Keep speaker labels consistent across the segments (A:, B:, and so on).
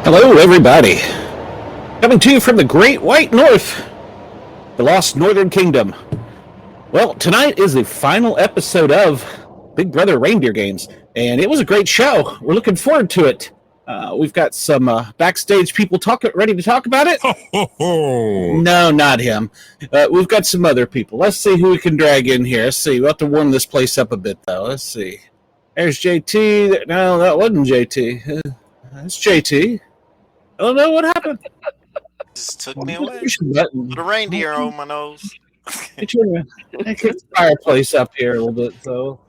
A: Hello, everybody. Coming to you from the Great White North, the Lost Northern Kingdom. Well, tonight is the final episode of Big Brother Reindeer Games, and it was a great show. We're looking forward to it. We've got some backstage people ready to talk about it. No, not him. We've got some other people. Let's see who we can drag in here. Let's see. We'll have to warm this place up a bit, though. Let's see. There's JT. No, that wasn't JT. That's JT. I don't know what happened.
B: Just took me away. Put a reindeer on my nose.
A: Get the fireplace up here a little bit, though.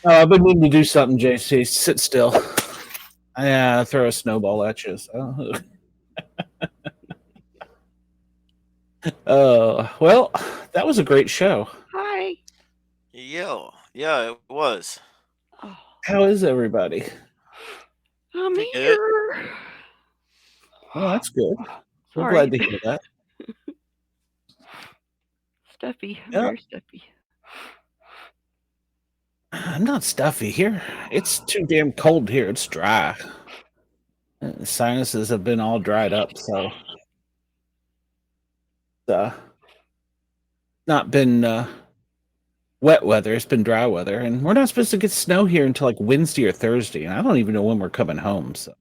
A: Oh, I've been needing to do something, JC. Sit still. Yeah, throw a snowball at you. So. Well, that was a great show.
C: Hi.
B: Yeah, it was.
A: How is everybody?
C: I'm here.
A: Well, that's good. We're
C: Sorry.
A: glad to hear that.
C: Stuffy.
A: Yep.
C: Very stuffy.
A: I'm not stuffy here. It's too damn cold here. It's dry. The sinuses have been all dried up, so not been wet weather. It's been dry weather, and we're not supposed to get snow here until like Wednesday or Thursday, and I don't even know when we're coming home. So,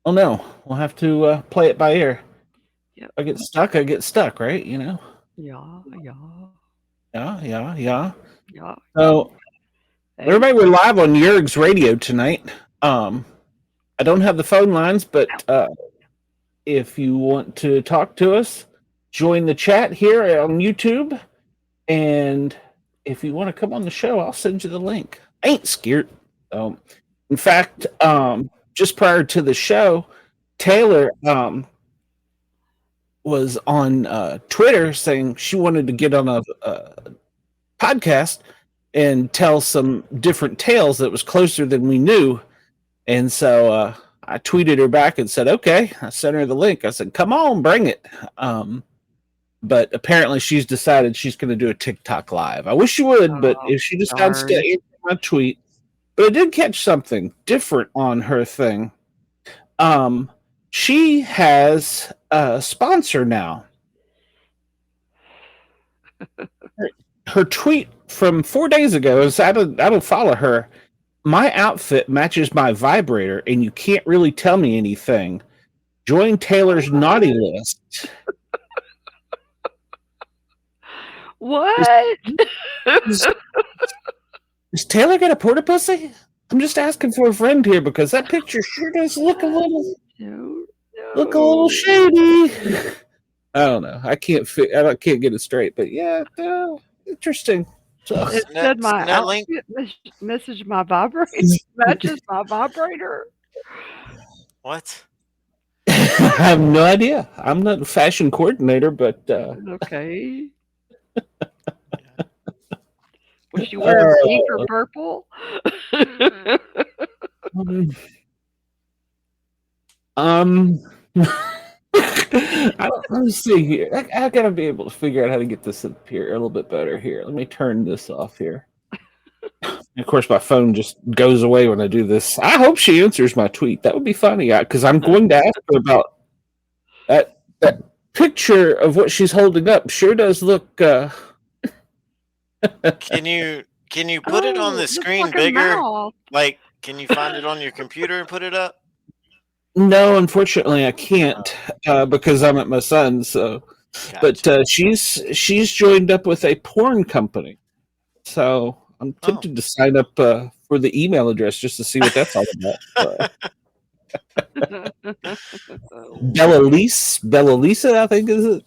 A: Oh no, we'll have to play it by ear.
C: Yep.
A: If I get stuck, I get stuck, right? You know.
C: Yeah.
A: Yeah.
C: Yeah.
A: So, everybody, we're live on Yerg's radio tonight. I don't have the phone lines, but if you want to talk to us, join the chat here on YouTube. And if you want to come on the show, I'll send you the link. I ain't scared. In fact, just prior to the show, Taylor was on Twitter saying she wanted to get on a podcast and tell some different tales that was closer than we knew. And so I tweeted her back and said, okay. I sent her the link. I said, come on, bring it. But apparently she's decided she's going to do a TikTok live. I wish she would, but if she decides to answer my tweet. But I did catch something different on her thing. She has a sponsor now. Her tweet from 4 days ago is, I don't follow her. My outfit matches my vibrator, and you can't really tell me anything. Join Taylor's naughty list.
C: What?
A: Does Taylor get a porta pussy? I'm just asking for a friend here because that picture sure does look a little shady. I don't know. I can't get it straight, but yeah, interesting. So,
C: It said my outfit matches my vibrator.
B: What?
A: have no idea. I'm not a fashion coordinator, but
C: okay. Was she wearing pink or purple?
A: Let's see here. I gotta be able to figure out how to get this up here a little bit better here. Let me turn this off here. Of course, my phone just goes away when I do this. I hope she answers my tweet. That would be funny because I'm going to ask her about that picture of what she's holding up. Sure does look.
B: Can you put it on the screen bigger? Like, can you find it on your computer and put it up?
A: No, unfortunately, I can't because I'm at my son's. So, gotcha. But she's joined up with a porn company, so I'm tempted to sign up for the email address just to see what that's all about. Bella Lisa, I think is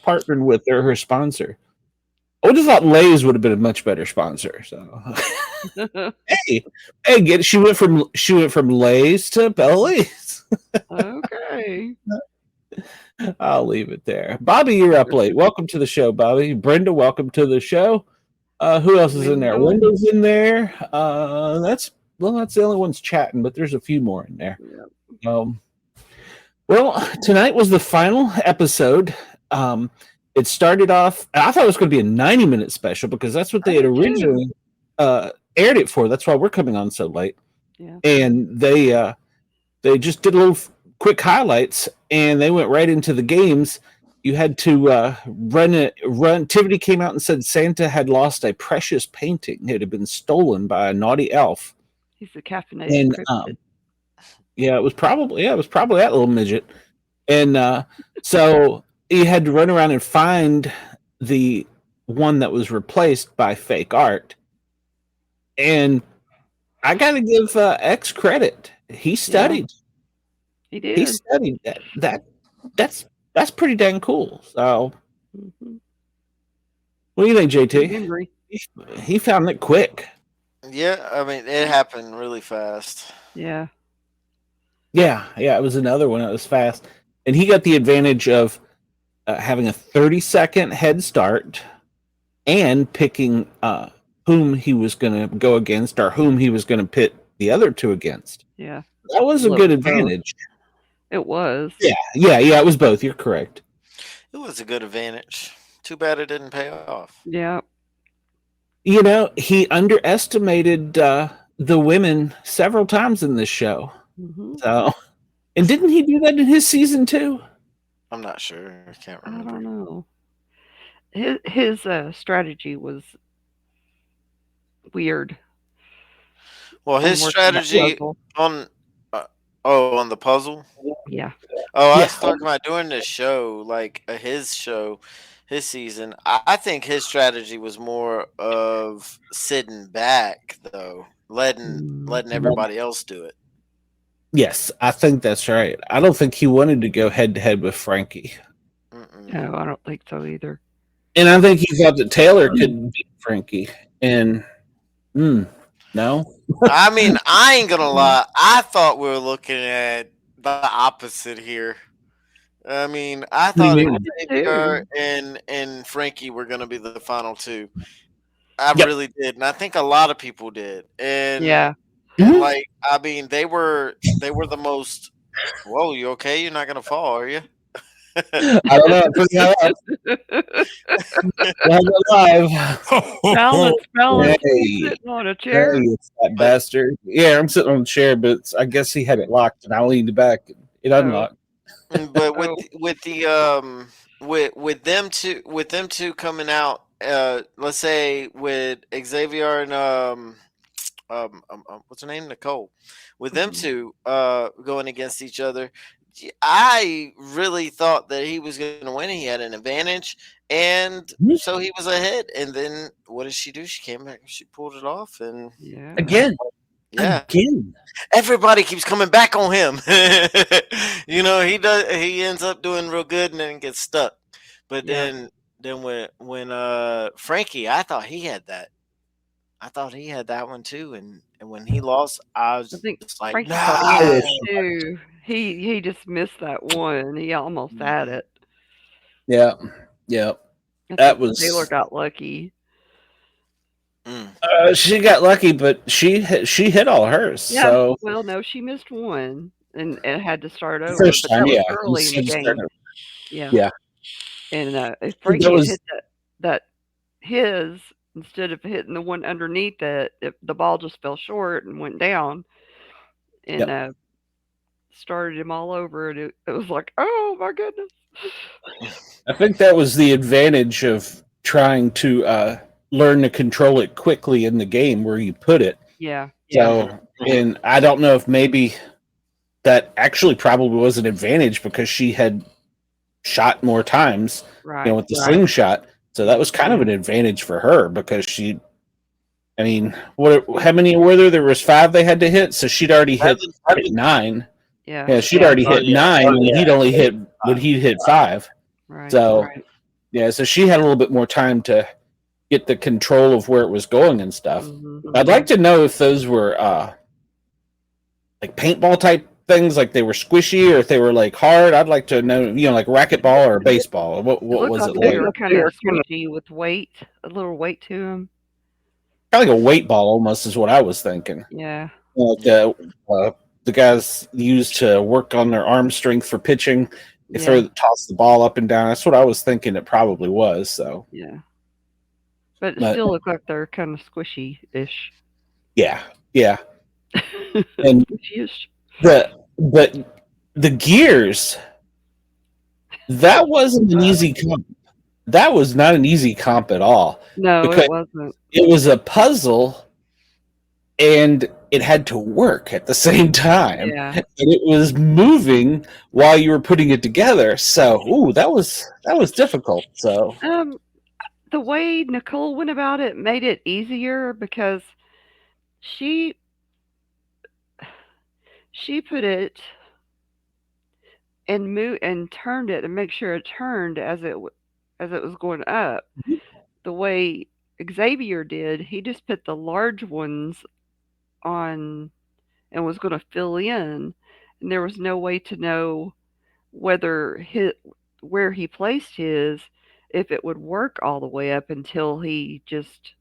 A: partnered with her sponsor. I would have thought Lay's would have been a much better sponsor. So, hey, get it? She went from Lay's to Bella Lee's.
C: Okay.
A: I'll leave it there. Bobby, you're up late. Welcome to the show, Bobby. Brenda, welcome to the show. Who else is in there? Wendy's in there. That's the only ones chatting, but there's a few more in there. Yeah. Well, tonight was the final episode. It started off. I thought it was going to be a 90-minute special because that's what they had originally aired it for. That's why we're coming on so late. Yeah. And they just did a little quick highlights, and they went right into the games. You had to run. Tivity came out and said Santa had lost a precious painting. It had been stolen by a naughty elf.
C: He's the caffeinated. And
A: it was probably that little midget. And so he had to run around and find the one that was replaced by fake art. And I got to give X credit. He studied. Yeah.
C: He did.
A: He studied that. That's pretty dang cool. So, what do you think, JT? He found it quick.
B: Yeah, I mean, it happened really fast.
C: Yeah.
A: Yeah, it was another one that was fast. And he got the advantage of having a 30-second head start and picking whom he was going to go against or whom he was going to pit the other two against.
C: Yeah.
A: That was a good advantage.
C: It was.
A: Yeah, it was both. You're correct.
B: It was a good advantage. Too bad it didn't pay off.
C: Yeah.
A: You know, he underestimated the women several times in this show. Mm-hmm. So, and didn't he do that in his season too?
B: I'm not sure. I can't remember.
C: I don't know. His strategy was weird.
B: Well, his strategy on the puzzle.
C: Yeah.
B: Oh, I was talking about doing this show, like his season. I think his strategy was more of sitting back, though, letting everybody else do it.
A: Yes, I think that's right. I don't think he wanted to go head to head with Frankie.
C: No, I don't think so either.
A: And I think he thought that Taylor could beat Frankie. And no.
B: I mean, I ain't gonna lie. I thought we were looking at the opposite here. I mean, I thought Xavier and Frankie were gonna be the final two. I really did, and I think a lot of people did. And
C: yeah.
B: And like, I mean, they were the most. Whoa, you okay? You're not gonna fall, are you?
A: I don't know. Live.
C: Balance. Sitting on a chair.
A: Hey, it's that bastard. Yeah, I'm sitting on the chair, but I guess he had it locked, and I leaned back. And it unlocked.
B: But with them two coming out, let's say with Xavier and what's her name? Nicole. With them two going against each other, I really thought that he was going to win. He had an advantage, and so he was ahead. And then what did she do? She came back and she pulled it off. And
A: again,
B: everybody keeps coming back on him. You know, he ends up doing real good and then gets stuck. But then when Frankie, I thought he had that. I thought he had that one too, and when he lost, I was just like,
C: Frankie thought he had it too. he just missed that one. He almost had
B: Mhm.
C: it.
A: Yeah, yeah.
C: I
A: That
C: think Taylor
A: was
C: got lucky.
B: Mm.
A: she got lucky, but she hit all hers.
C: Yeah.
A: So
C: Well, no, she missed one and had to start
A: the
C: over,
A: first
C: but
A: time,
C: that was
A: yeah, you
C: early in the
A: said
C: game.
A: started.
C: Yeah.
A: Yeah,
C: And if
A: that
C: Frankie had
A: was
C: hit that his instead of hitting the one underneath it, the ball just fell short and went down and
A: yep.
C: started him all over. And it was like, oh my goodness.
A: I think that was the advantage of trying to learn to control it quickly in the game where you put it.
C: Yeah.
A: So,
B: Mhm.
A: and I don't know if maybe that actually probably was an advantage because she had shot more times,
C: Right.
A: with the slingshot. So that
C: Yeah.
A: was kind of an advantage for her because she, I mean, what? How many were there? There was five they had to hit, so she'd already hit
B: 11.
A: nine.
C: Yeah.
A: Yeah, she'd already
B: Oh
A: hit
B: yeah.
A: nine,
B: Oh
A: and
B: yeah.
A: he'd hit five.
C: Right.
A: So yeah, so she had a little bit more time to get the control of where it was going and stuff.
C: Mhm.
A: I'd like to know if those were like paintball type things, like they were squishy or if they were like hard. I'd like to know, like racquetball or baseball.
C: It
A: What
C: looked
A: was
C: like
A: it
C: they
A: like?
C: were kind of squishy with weight, a little weight to them.
A: Kind of like a weight ball almost is what I was thinking.
C: Yeah.
A: Like the guys used to work on their arm strength for pitching. They
C: Yeah.
A: toss the ball up and down. That's what I was thinking it probably was. So,
C: Yeah. But it
A: but
C: still looked like they're kind of squishy-ish.
A: yeah, yeah. And
C: Squishy-ish.
A: but the gears, that wasn't an easy comp. That was not an easy comp at all
C: No, it
A: because
C: wasn't.
A: it was a puzzle and it had to work at the same time.
C: Yeah.
A: And it was moving while you were putting it together. So, that was difficult. So,
C: Um, the way Nicole went about it made it easier because she she put it and moved and turned it and make sure it turned as it was going up. The way Xavier did, he just put the large ones on and was going to fill in, and there was no way to know whether where he placed his if it would work all the way up until he just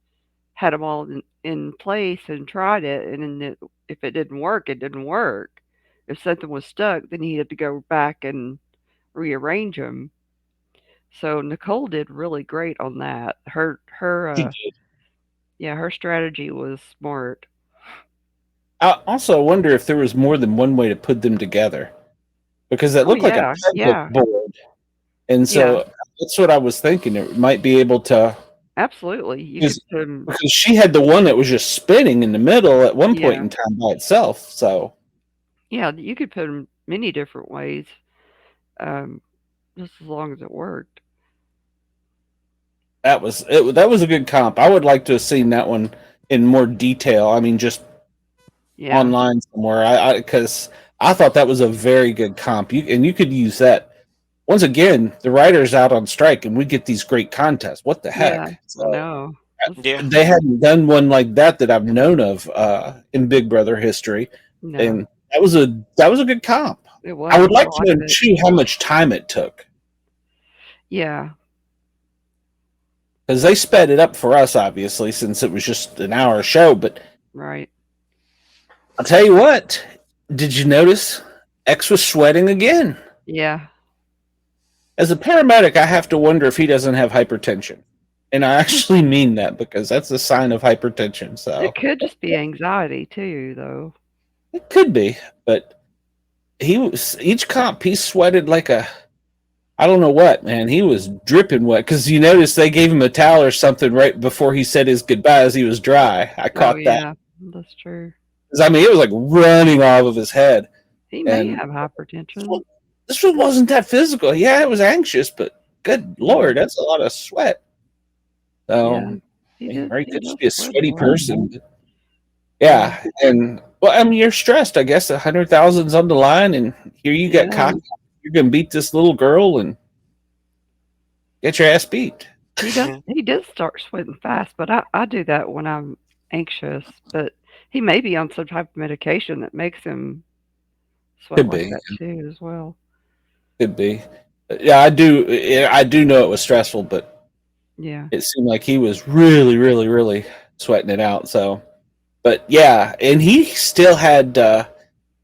C: had them all in place and tried it, and then if it didn't work, it didn't work. If something was stuck, then he had to go back and rearrange them. So Nicole did really great on that. Yeah, her strategy was smart.
A: I also wonder if there was more than one way to put them together because it
C: Oh
A: looked like a
C: yeah,
A: template
C: yeah,
A: board. And
C: yeah,
A: so that's what I was thinking. It might be able to,
C: absolutely. You could
A: because
C: put 'em
A: she had the one that was just spinning in the middle at one point
C: yeah,
A: in time by itself. So
C: yeah, you could put 'em many different ways, um, just as long as it worked.
A: that was it. That was a good comp. I would like to have seen that one in more detail. I mean, just
C: Yeah,
A: online somewhere. I because I thought that was a very good comp. You could use that. Once again, the writers out on strike, and we get these great contests. What the
C: yeah,
A: heck?
C: I
A: So
C: know. That's
B: Yeah.
A: they hadn't done one like that I've known of in Big Brother history,
C: no,
A: and that was a good comp.
C: it
A: I would
C: was. I
A: like to
C: liked
A: know
C: it.
A: too how much time it took
C: Yeah,
A: because they sped it up for us, obviously, since it was just an hour show. But
C: right.
A: I'll tell you what, did you notice X was sweating again?
C: Yeah,
A: As a paramedic, I have to wonder if he doesn't have hypertension. And I actually mean that because that's a sign of hypertension.
C: it
A: So
C: could just be anxiety too, though.
A: it could be, but he was each comp he sweated like a I don't know what, man. He was dripping wet because you notice they gave him a towel or something right before he said his goodbyes. He was dry. I
C: Oh
A: caught that.
C: yeah, that's true.
A: 'Cause, I mean, it was like running off of his head.
C: He may
A: And
C: have hypertension.
A: this one wasn't that physical. Yeah, it was anxious, but good
C: Yeah,
A: lord, that's a lot of sweat.
C: yeah.
A: So, or he
C: He
A: could
C: does
A: just be a
C: sweat a
A: sweaty
C: lot.
A: person.
C: Yeah,
A: Yeah, and well, I mean, you're stressed. I guess 100,000's on the line, and here you got
C: yeah.
A: cocky. You're gonna beat this little girl and get your ass beat.
C: He does start sweating fast, but I do that when I'm anxious, but he may be on some type of medication that makes him So I
A: Could
C: like
A: be.
C: that too as well.
A: Could be. Yeah, I do. I do know it was stressful, but
C: Yeah.
A: it seemed like he was really, really, really sweating it out. So, but yeah, and he still had.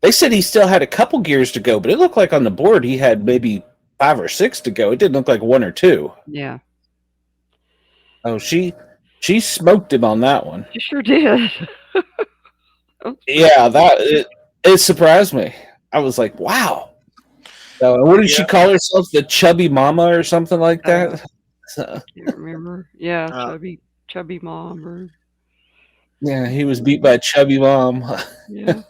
A: They said he still had a couple gears to go, but it looked like on the board he had maybe 5 or 6 to go. It didn't look like 1 or 2.
C: Yeah.
A: Oh, she smoked him on that one.
C: She sure did. I was pretty
A: Yeah,
C: cool.
A: it surprised me. I was like, wow. So, what did she
B: Yeah.
A: call herself? The chubby mama or something like that? So,
C: Can't remember. Yeah,
B: Uh,
C: chubby mom or
A: yeah, he was beat by a chubby mom.
C: yeah.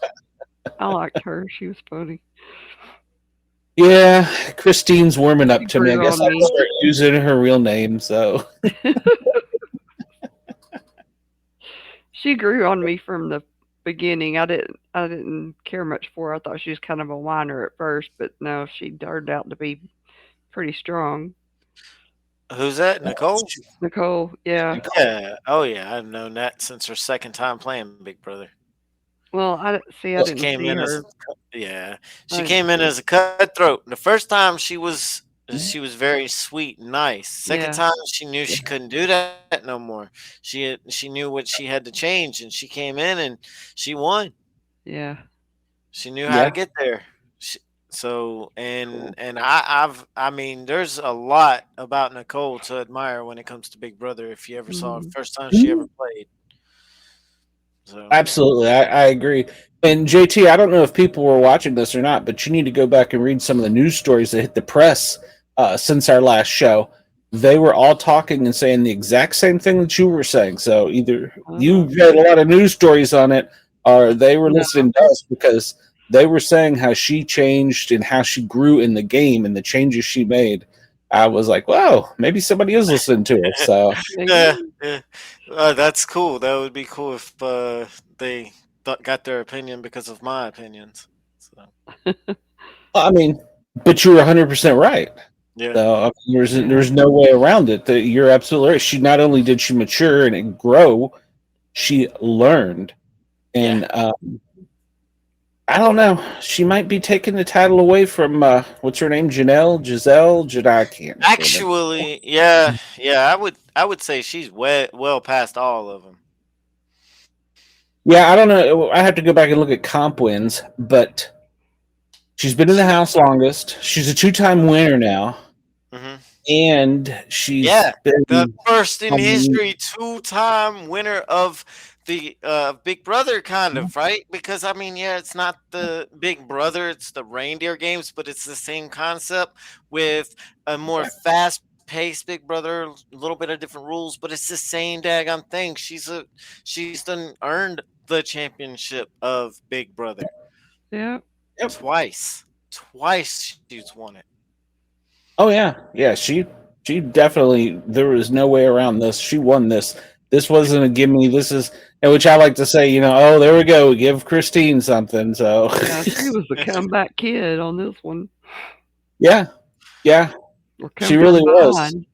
C: I liked her. She was funny.
A: Yeah, Christine's warming
C: She
A: up to me. I
C: grew
A: guess
C: on
A: I'll
C: me.
A: start using her real name. So,
C: She grew on me from the beginning. I didn't care much for her. I thought she was kind of a whiner at first, but no, she turned out to be pretty strong.
B: who's that? Nicole?
C: Nicole, yeah.
B: Yeah. Oh yeah, I've known that since her second time playing Big Brother.
C: Well, I
B: She
C: didn't
B: came
C: see
B: in as
C: her.
B: yeah.
C: I
B: She
C: didn't
B: came in
C: see.
B: as a cutthroat. The first time she was very sweet and nice. Second
C: Yeah,
B: time she knew she couldn't do that no more. She knew what she had to change, and she came in and she won.
C: yeah,
B: She knew how to
A: yeah.
B: get there. She, so
A: Cool.
B: and I mean, there's a lot about Nicole to admire when it comes to Big Brother. If you ever saw the
C: mhm,
B: first time she ever played, so
A: Absolutely, I agree. And JT, I don't know if people were watching this or not, but you need to go back and read some of the news stories that hit the press since our last show. They were all talking and saying the exact same thing that you were saying. So either you
C: uh-huh.
A: read a lot of news stories on it, or they were
C: No,
A: listening to us because they were saying how she changed and how she grew in the game and the changes she made. I was like, wow, maybe somebody is listening to us. So
B: yeah,
C: maybe.
B: yeah. That's cool. That would be cool if they got their opinion because of my opinions. So
A: I mean, but you were 100% right.
B: yeah,
A: So I mean,
C: Yeah,
A: there's no way around it. That you're absolutely right. She not only did she mature and grow, she learned.
B: yeah.
A: And I don't know. She might be taking the title away from what's her name, Giselle. I can't remember.
B: Actually, yeah, yeah. I would say she's well past all of them.
A: Yeah, I don't know. I have to go back and look at comp wins, but she's been in the
B: She,
A: house longest. She's a 2-time winner now,
B: hmm
A: and she's
B: Yeah, the
A: been
B: first in
A: um,
B: history two-time winner of the Big Brother, kind of, right? Because I mean, yeah, it's not the Big Brother, it's the Reindeer Games, but it's the same concept with a more fast-paced Big Brother, a little bit of different rules, but it's the same daggone thing. She's done earned the championship of Big Brother
C: yeah,
A: yep.
B: twice. Twice she's won it.
A: Oh yeah. She definitely. There was no way around this. She won this. This wasn't a gimme. This is, and which I like to say. Oh, there we go. Give Christine something. So
C: yeah. She was the comeback kid on this one,
A: yeah, yeah,
C: or
A: she
C: come
A: really
C: from
A: was.
C: behind.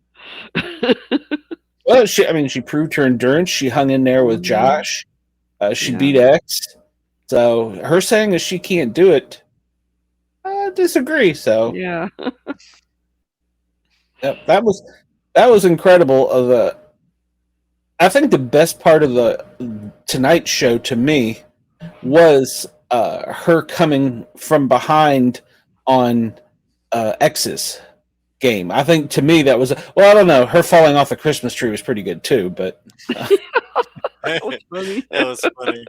A: Well, I mean, she proved her endurance. She hung in there with
C: Mhm.
A: Josh. She
C: Yeah,
A: beat X. So her saying that she can't do it, I disagree. So
C: yeah,
A: yep, that was incredible. I think the best part of the Tonight Show to me was her coming from behind on X's game. I think to me that was well, I don't know. Her falling off the Christmas tree was pretty good too, but uh,
C: that was funny.
B: That was funny.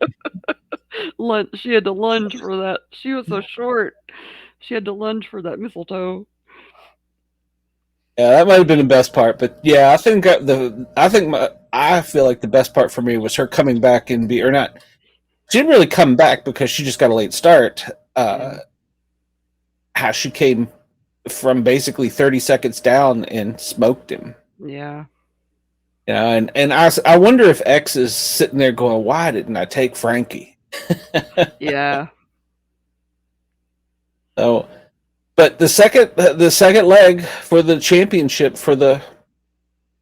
C: She had to lunge for that. She was so short. She had to lunge for that mistletoe.
A: yeah, that might have been the best part. But yeah, I think I feel like the best part for me was her coming back and be or not. She didn't really come back because she just got a late start.
C: Yeah,
A: How she came from basically 30 seconds down and smoked him.
C: yeah,
A: And I wonder if X is sitting there going, why didn't I take Frankie?
C: yeah.
A: So, but the second leg for the championship for the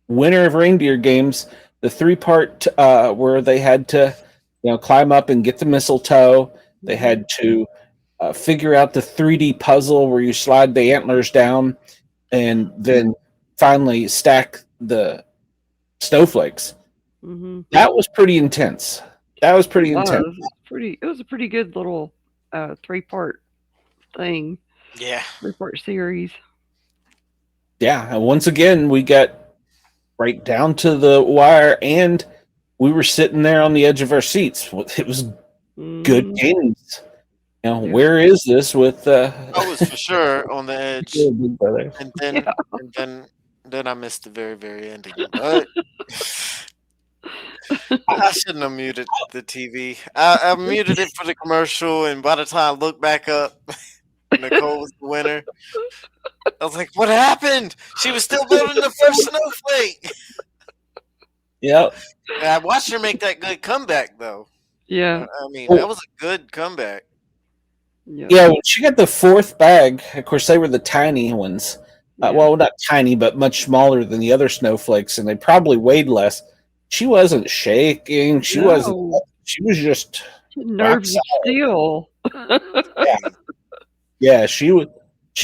A: winner of Reindeer Games, the 3-part where they had to climb up and get the mistletoe. They
C: Mhm.
A: had to figure out the 3D puzzle where you slide the antlers down and then finally stack the snowflakes.
C: Mm-hmm.
A: That was pretty intense. That was
C: It
A: pretty intense.
C: was. It's pretty. It was a pretty good little 3-part thing,
B: Yeah.
C: 3-part series.
A: Yeah, and once again we got right down to the wire, and we were sitting there on the edge of our seats. It was good
C: Mm-hmm.
A: games.
C: Yeah.
A: Where is this with
B: I was for sure on the edge,
A: Big Brother?
B: and
C: Yeah.
B: then I missed the very very ending. But I shouldn't have muted the TV. I muted it for the commercial, and by the time I looked back up, Nicole was the winner. I was like, "What happened? She was still building the first snowflake."
A: Yep.
B: And I watched her make that good comeback, though.
C: Yeah.
B: I mean,
A: Oh,
B: that was a good comeback.
C: Yeah.
A: yeah, when she got the fourth bag, of course, they were the tiny ones.
C: Yeah.
A: Well, not tiny, but much smaller than the other snowflakes, and they probably weighed less. She wasn't shaking. She wasn't.
C: No.
A: She was just rock
C: Nerves of
A: solid.
C: steel.
A: Yeah, yeah. She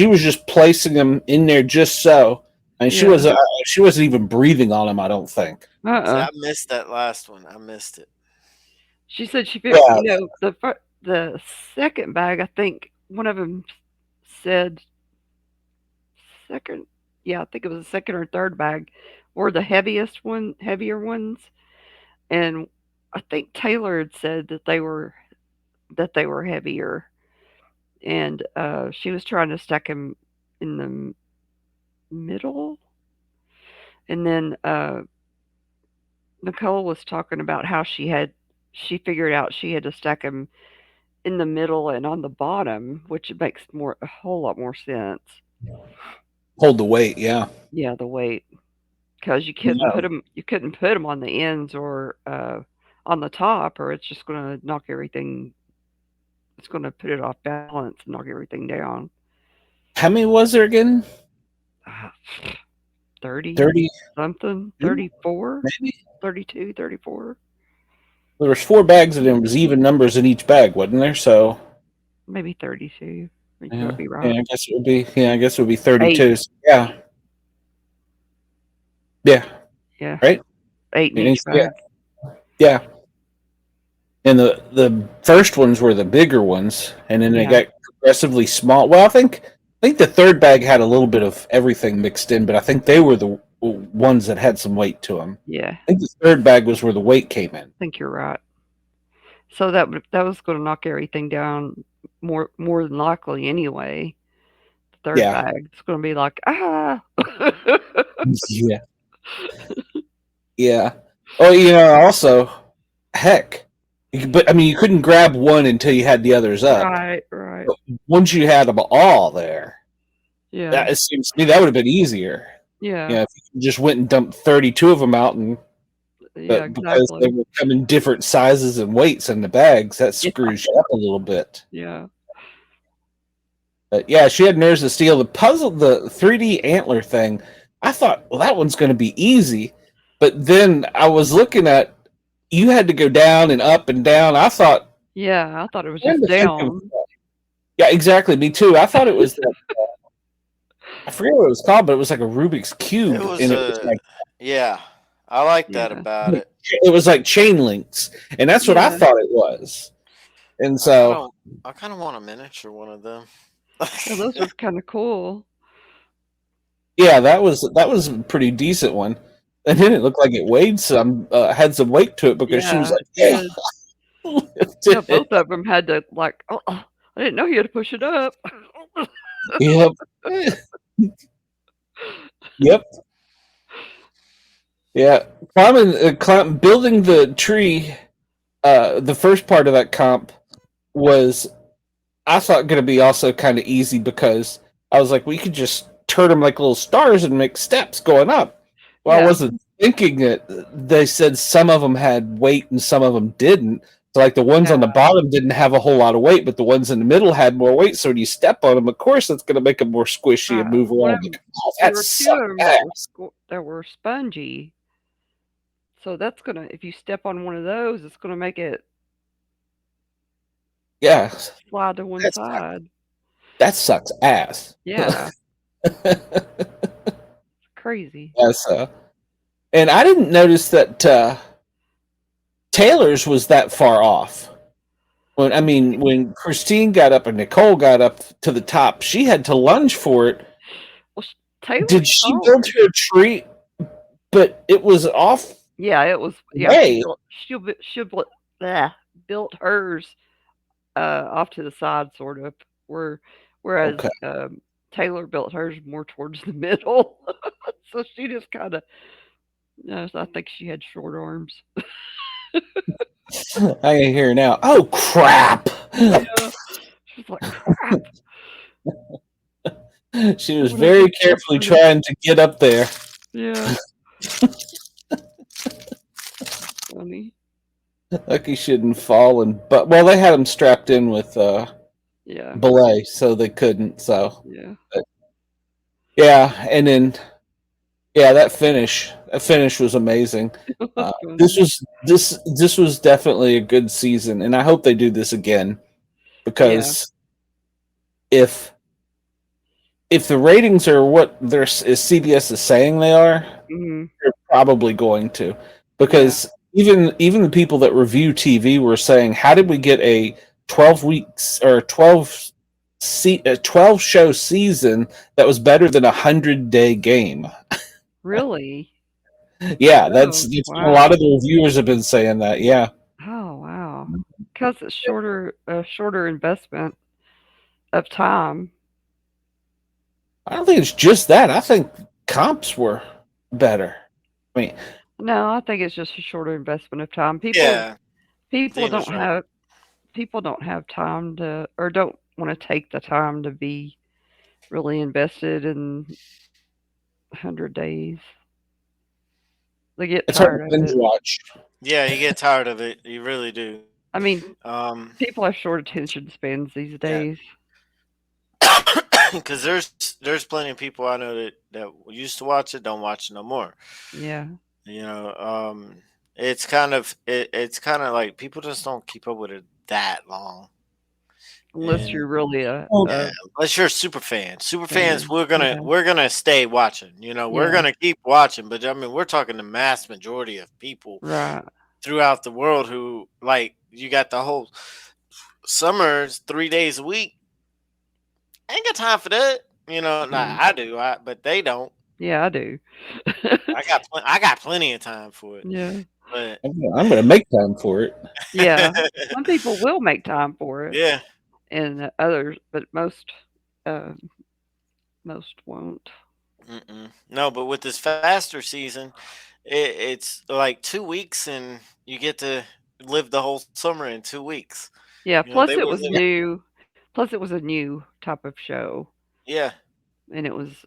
A: was just placing them in there just so, and she
C: Yeah.
A: was. She wasn't even breathing on them. I don't think.
B: See,
C: Uh-uh.
B: I missed that last one. I missed it.
C: She said she figured,
A: Yeah,
C: the second bag, I think one of them said second. Yeah, I think it was the second or third bag were the heavier ones. And I think Taylor had said that they were heavier. And she was trying to stack them in the middle. And then Nicole was talking about how she figured out she had to stack them in the middle and on the bottom, which makes a whole lot more sense.
A: hold the weight. Yeah.
C: Yeah, the weight, because
A: Yeah.
C: you couldn't put them on the ends or on the top, or it's just going to knock everything. It's going to put it off balance and knock everything down.
A: How many was there again?
C: Ah, 30
A: 30,
C: something, 34,
A: maybe.
C: 32, 34,
A: There was 4 bags and there was even numbers in each bag, wasn't there? So
C: maybe 32. I think you
A: yeah,
C: might be
A: yeah.
C: right.
A: I guess it would be. Yeah, I guess it would be
C: 8.
A: 32. So, yeah, yeah.
C: Yeah,
A: Right.
C: 8 in
A: Yeah,
C: each bag.
A: yeah. And the first ones were the bigger ones, and then they
C: Yeah,
A: got progressively small. Well, I think the third bag had a little bit of everything mixed in, but I think they were the ones that had some weight to them.
C: yeah.
A: I think the third bag was where the weight came in.
C: I think you're right. So that was going to knock everything down more than likely anyway. The third
A: Yeah,
C: bag, it's going to be like
A: yeah, yeah. Oh, also, heck, but I mean, you couldn't grab one until you had the others up.
C: right, right,
A: But once you had them all there,
C: yeah,
A: that it seems to me that would have been easier.
C: yeah,
A: Yeah, if you just went and dumped 32 of them out,
C: yeah,
A: but because they
C: exactly,
A: were coming different sizes and weights in the bags, that
C: yeah,
A: screws you up a little bit.
C: yeah,
A: But yeah, she had nerves of steel. The puzzle, the 3D antler thing, I thought, well, that one's going to be easy. But then I was looking at, you had to go down and up and down. I thought,
C: yeah. I thought it was
A: trying
C: just
A: to think of,
C: down.
A: yeah, exactly. Me too. I thought it was that, I forget what it was called, but it was like a Rubik's
B: It
A: cube,
B: was
A: and it was like
B: yeah. I like that
C: Yeah,
B: about it.
A: it was like chain links, and that's what I
C: yeah,
A: thought it was. And
B: I kind
A: so
B: of I kind of want a miniature one of them.
C: yeah. Those are kind of cool.
A: yeah, that was a pretty decent one. And then it looked like it weighed some, had some weight to it because she was
C: Yeah,
A: like,
C: it
A: "Yeah,
C: did.
A: lift
C: Yeah,
A: it."
C: both of them had to like. Oh, I didn't know you had to push it up.
A: Yep, yep, yeah. Building the tree. The first part of that comp was I thought going to be also kind of easy because I was like, we could just turn them like little stars and make steps going up. Well, I
C: Yeah,
A: wasn't thinking that they said some of them had weight and some of them didn't. So, like the ones on the
C: yeah.
A: bottom didn't have a whole lot of weight, but the ones in the middle had more weight. So when you step on them, of course, that's going to make them more squishy and move
C: One
A: around.
C: of them,
A: Like, oh,
C: there
A: that
C: were two
A: sucks
C: of them
A: ass.
C: that were spongy. So that's gonna, if you step on one of those, it's gonna make it
A: Yeah,
C: slide to one
A: that sucks.
C: side.
A: That sucks ass.
C: Yeah, crazy.
A: Yes, and I didn't notice that Taylor's was that far off. When Christine got up and Nicole got up to the top, she had to lunge for it.
C: Well, Taylor's
A: Did she
C: tall.
A: build her tree? But it was off
C: Yeah, it was. Yeah,
A: way.
C: built hers off to the side, sort of. Where whereas
A: Okay.
C: Taylor built hers more towards the middle, so she just kind of. I think she had short arms.
A: I can hear now. Oh crap!
C: Yeah, she's like crap.
A: She was
C: What I
A: very
C: did so
A: carefully
C: pretty.
A: trying to get up there.
C: Yeah, funny.
A: Lucky she didn't fall, but they had him strapped in with
C: Yeah,
A: belay, so they couldn't. So
C: yeah.
A: but, yeah, and then that finish was amazing. This
C: Funny.
A: was this was definitely a good season, and I hope they do this again
C: Yeah.
A: because if the ratings are what CBS is saying they are,
C: Mhm.
A: they're probably going to,
C: Yeah.
A: because even the people that review TV were saying, how did we get a 12 weeks or 12 show season that was better than 100-day game?
C: Really?
A: Yeah,
C: Oh,
A: that's a lot
C: wow.
A: of the reviewers have been saying that. Yeah,
C: Oh, wow. Because it's shorter investment of time.
A: I don't think it's just that. I think comps were better. I mean,
C: No, I think it's just a shorter investment of time.
B: Yeah,
C: People
B: Deana's
C: don't
B: right.
C: have people don't have time to or don't want to take the time to be really invested in 100 days. They get
A: it's hard to
C: tired of
A: binge
C: it.
A: watch.
B: Yeah, you get tired of it. You really do.
C: I mean,
B: Um,
C: people have short attention spans these
B: yeah,
C: days.
B: because there's plenty of people I know that used to watch it, don't watch it no more.
C: Yeah.
B: You know, it's kind of like people just don't keep up with it that long.
C: Unless
B: And
C: you're really
A: Well,
B: yeah, unless you're a super fan. Super fans,
C: fan. Yeah.
B: we're gonna stay watching. You know, we're
C: Yeah.
B: gonna keep watching. But I mean, we're talking the mass majority of people
C: Right.
B: throughout the world who like you got the whole summers 3 days a week. I ain't got time for that. You know, nah,
C: Mm.
B: I do, but they don't.
C: Yeah, I do.
B: I got plenty of time for it.
C: Yeah.
B: But
A: I'm going to make time for it.
C: Yeah. Some people will make time for it,
B: yeah,
C: and others, but uh, most won't.
B: no. But with this faster season, it's like 2 weeks, and you get to live the whole summer in 2 weeks.
C: Yeah.
B: You know, they
C: Plus, it
B: were
C: was
B: living.
C: new. Plus, it was a new type of show,
B: Yeah,
C: and it was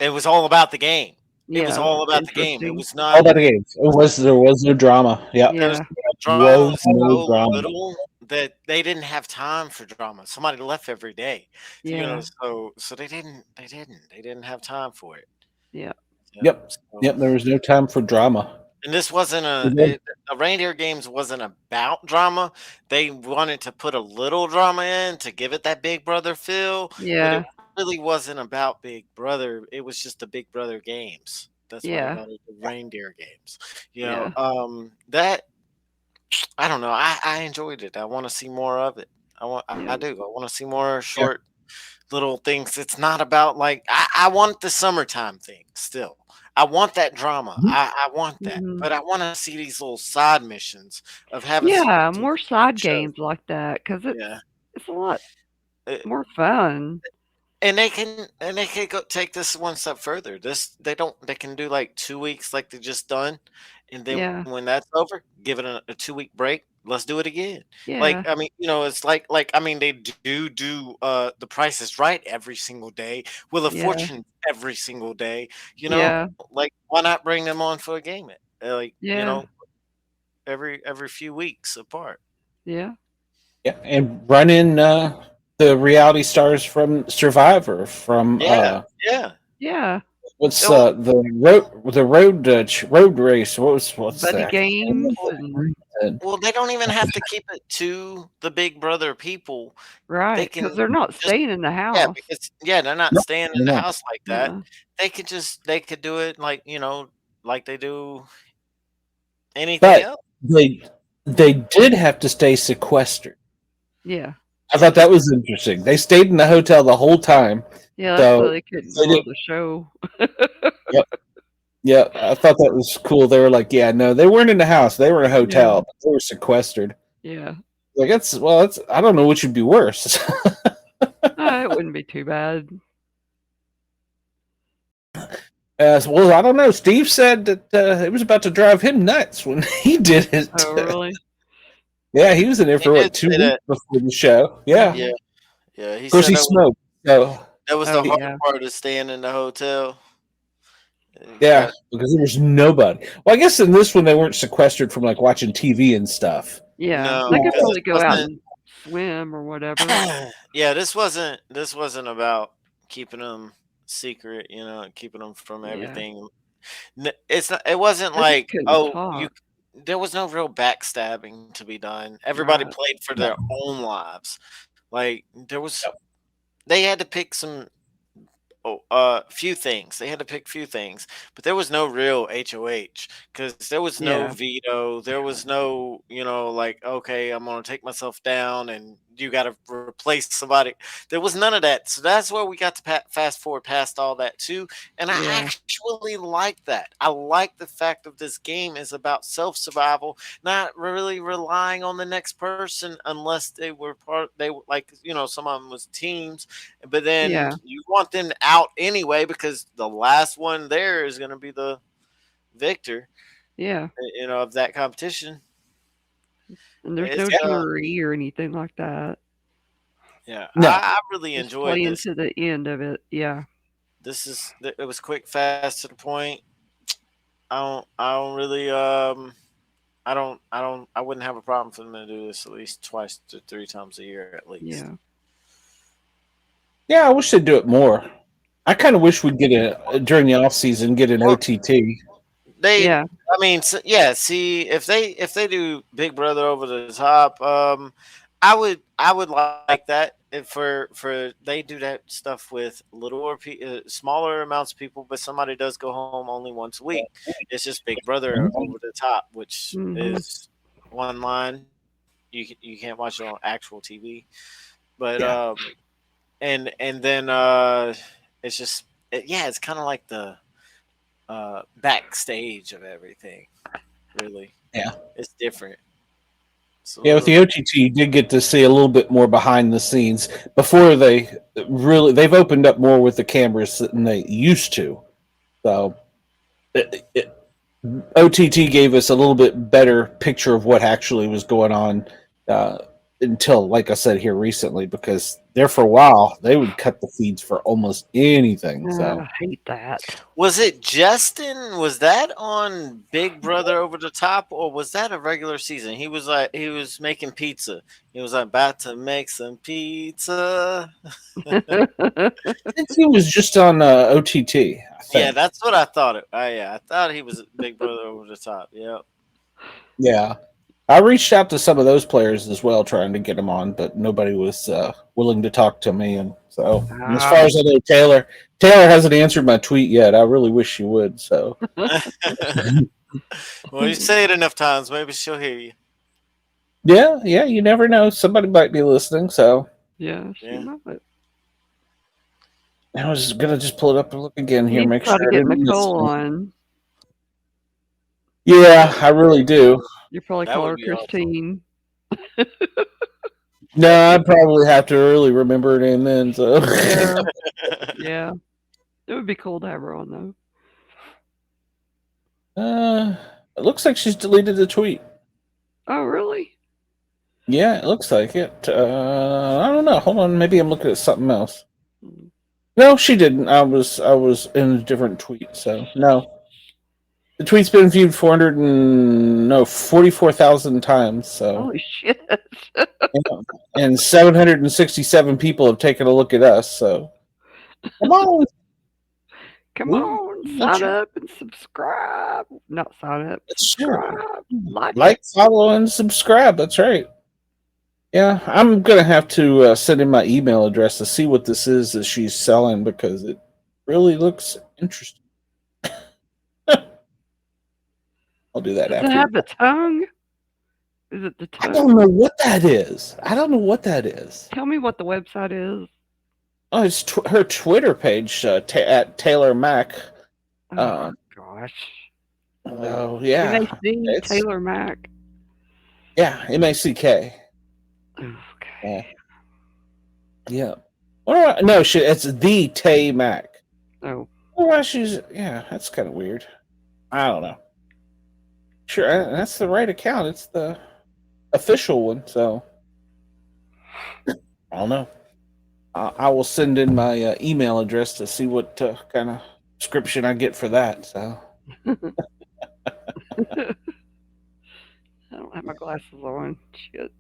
B: it was all about the game. It was
C: yeah,
B: all about the game. It
C: interesting.
B: was
A: All
B: not.
A: about the games. There was no drama. Yeah,
B: There was
C: Yeah.
B: drama
A: was
B: was
A: no
B: so
A: drama.
B: little that they didn't have time for drama. Somebody left every day, you know.
C: Yeah.
B: So they didn't have time for it.
C: Yeah.
B: Yep.
A: Yep,
B: So,
A: yep. There was no time for drama.
B: and this wasn't the Reindeer Games wasn't about drama. They wanted to put a little drama in to give it that Big Brother feel, but it
C: Yeah.
B: really wasn't about Big Brother. It was just the Big Brother games. That's why they
C: Yeah.
B: called it the Reindeer Games. You know,
C: Yeah.
B: that I don't know. I enjoyed it. I want to see more of it. I
C: Yeah.
B: do. I want to see more
A: Yeah,
B: short little things. It's not about like I want the summertime thing still. I want that drama.
A: mhm.
B: I want that.
C: Mhm.
B: But I want to see these little side missions of having
C: Yeah,
B: some
C: more side
B: shows.
C: games like that because
B: Yeah.
C: it's a lot
B: Uh,
C: more fun.
B: and they can go take this one step further. They can do like 2 weeks like they just done, and then
C: Yeah.
B: when that's over, give it a 2 week break. Let's do it again. Like
C: Yeah.
B: I mean, you know, it's like I mean, they do the Price is Right every single day, Wheel of
C: Yeah.
B: Fortune every single day. You know,
C: Yeah.
B: like why not bring them on for a game? Like you
C: Yeah.
B: know, every few weeks apart.
C: Yeah.
A: Yeah, and run in the reality stars from Survivor, from
B: Yeah, yeah.
C: Yeah.
A: What's
B: Well,
A: the road race? What's
C: Buddy
A: that?
C: games and
B: well, they don't even have to keep it to the Big Brother people. They
C: right, because
B: can
C: they're not
B: just
C: staying in the
B: yeah,
C: house.
B: because they're not
A: No,
B: staying in the
A: no.
B: house like that.
C: Yeah,
B: They could do it like like they do anything
A: But
B: else.
A: they did have to stay sequestered.
C: yeah,
A: I thought that was interesting. They stayed in the hotel the whole time,
C: yeah. That's so
A: so
C: they couldn't
A: they
C: go
A: didn't.
C: on the show.
A: Yep, yeah. I thought that was cool. They were like, yeah, no, they weren't in the house. They were in a
C: Yeah,
A: hotel. But they were sequestered.
C: yeah.
A: Like it's. I don't know which would be worse.
C: It wouldn't be too bad.
A: Well, I don't know. Steve said that it was about to drive him nuts when he did it.
C: Oh, really?
A: Yeah, he was in there
B: He
A: for
B: did
A: what 2 weeks
B: say that.
A: before the show. Yeah,
C: Mhm.
B: Yeah,
A: of
B: yeah. He
A: course
B: said
A: he smoked. So
B: that was the
C: Oh,
B: hard
C: yeah,
B: part of staying in the hotel.
A: yeah,
B: Got
A: because there was nobody. Well, I guess in this one they weren't sequestered from like watching TV and stuff.
C: yeah.
B: no,
C: They could
B: because
C: probably
B: this
C: go out
B: wasn't.
C: and swim or whatever.
B: Yeah, this wasn't about keeping them secret. Keeping them from
C: Yeah,
B: everything. It's not. It wasn't
C: they just
B: like
C: couldn't
B: you.
C: talk.
B: There was no real backstabbing to be done. Everybody
C: Right.
B: played for
A: No.
B: their own lives. Like there was,
A: Yep.
B: they had to pick some few things. They had to pick few things, but there was no real HOH because there was no
C: Yeah,
B: veto. There was no, like, okay, I'm gonna take myself down, and you got to replace somebody. There was none of that. So that's where we got to fast forward past all that too. And I
C: yeah,
B: actually like that. I like the fact of this game is about self survival, not really relying on the next person unless they were part. They were like, some of them was teams, but then
C: yeah,
B: you want them out anyway because the last one there is going to be the victor,
C: yeah.
B: of that competition.
C: And there's
B: It's
C: no jury or anything like that.
B: yeah,
A: No,
B: I really
C: Just
B: enjoyed
C: playing
B: this.
C: to the end of it. Yeah,
B: It was quick, fast, to the point. I don't really I wouldn't have a problem for them to do this at least twice to three times a year at least.
C: yeah,
A: yeah, I wish they'd do it more. I kind of wish we'd get during the off season get an
B: Well,
A: OTT.
B: they
C: yeah,
B: I mean, yeah, see if they do Big Brother over the top, I would like that if for they do that stuff with smaller amounts of people, but somebody does go home only once a week. It's just Big Brother over the top, which
C: mhm,
B: is one line. You can't watch it on actual TV, but
A: Yeah,
B: and then it's just yeah, it's kind of like the backstage of everything. Really,
A: yeah,
B: it's different. It's a
A: yeah. With
B: little.
A: the OTT, you did get to see a little bit more behind the scenes before they've opened up more with the cameras than they used to. So OTT gave us a little bit better picture of what actually was going on uh, until, like I said here recently, because there for a while they would cut the feeds for almost anything. So
C: I hate that.
B: Was it Justin? Was that on Big Brother Over the Top, or was that a regular season? He was making pizza. He was like, about to make some pizza.
A: I think he was just on OTT. I
B: Yeah,
A: think.
B: that's what I thought. Yeah, I thought he was Big Brother Over the Top. Yep.
A: Yeah, I reached out to some of those players as well, trying to get them on, but nobody was willing to talk to me. And as far
C: Ah,
A: as I know, Taylor hasn't answered my tweet yet. I really wish she would. So
B: Well, you say it enough times, maybe she'll hear you.
A: yeah, yeah, you never know. Somebody might be listening. So
C: yeah, she
B: Yeah.
C: might.
A: I was gonna just pull it up and look again
C: You
A: here,
C: need to
A: make
C: try
A: sure
C: to
A: I
C: get
A: didn't miss
C: Nicole
A: anything.
C: on.
A: Yeah,
B: That
A: I really do.
C: You probably
B: that
C: call
B: would
C: her
B: be awesome.
C: Christine.
A: No, I'd probably have to really remember it and then. So
C: Yeah, yeah. It would be cool to have her on though.
A: it looks like she's deleted the tweet.
C: Oh, really?
A: Yeah, it looks like it. I don't know. Hold on, maybe I'm looking at something else.
C: Mm.
A: No, she didn't. I was in a different tweet. So no, the tweet's been viewed 44,000 times. So
C: Holy shit.
A: yeah. And 767 people have taken a look at us. So come on,
C: Come on, sign up and subscribe. Not sign up, subscribe.
A: Sure.
C: Like it.
A: Follow, and subscribe. That's right. Yeah, I'm gonna have to send in my email address to see what this is that she's selling because it really looks interesting. I'll do that
C: Does
A: after.
C: it have the tongue? Is it the
A: I
C: tongue?
A: don't know what that is.
C: Tell me what the website is.
A: Oh, it's her Twitter page at Taylor Mac.
C: Oh gosh.
A: Oh yeah,
C: M-A-C, Taylor Mac.
A: Yeah, MACK.
C: Okay.
A: Yeah. No, shit. It's the Tay Mac.
C: Oh.
A: Well, that's kind of weird. I don't know. Sure, that's the right account. It's the official one. So I don't know. I will send in my email address to see what kind of description I get for that. So
C: I don't have my glasses on. Shit.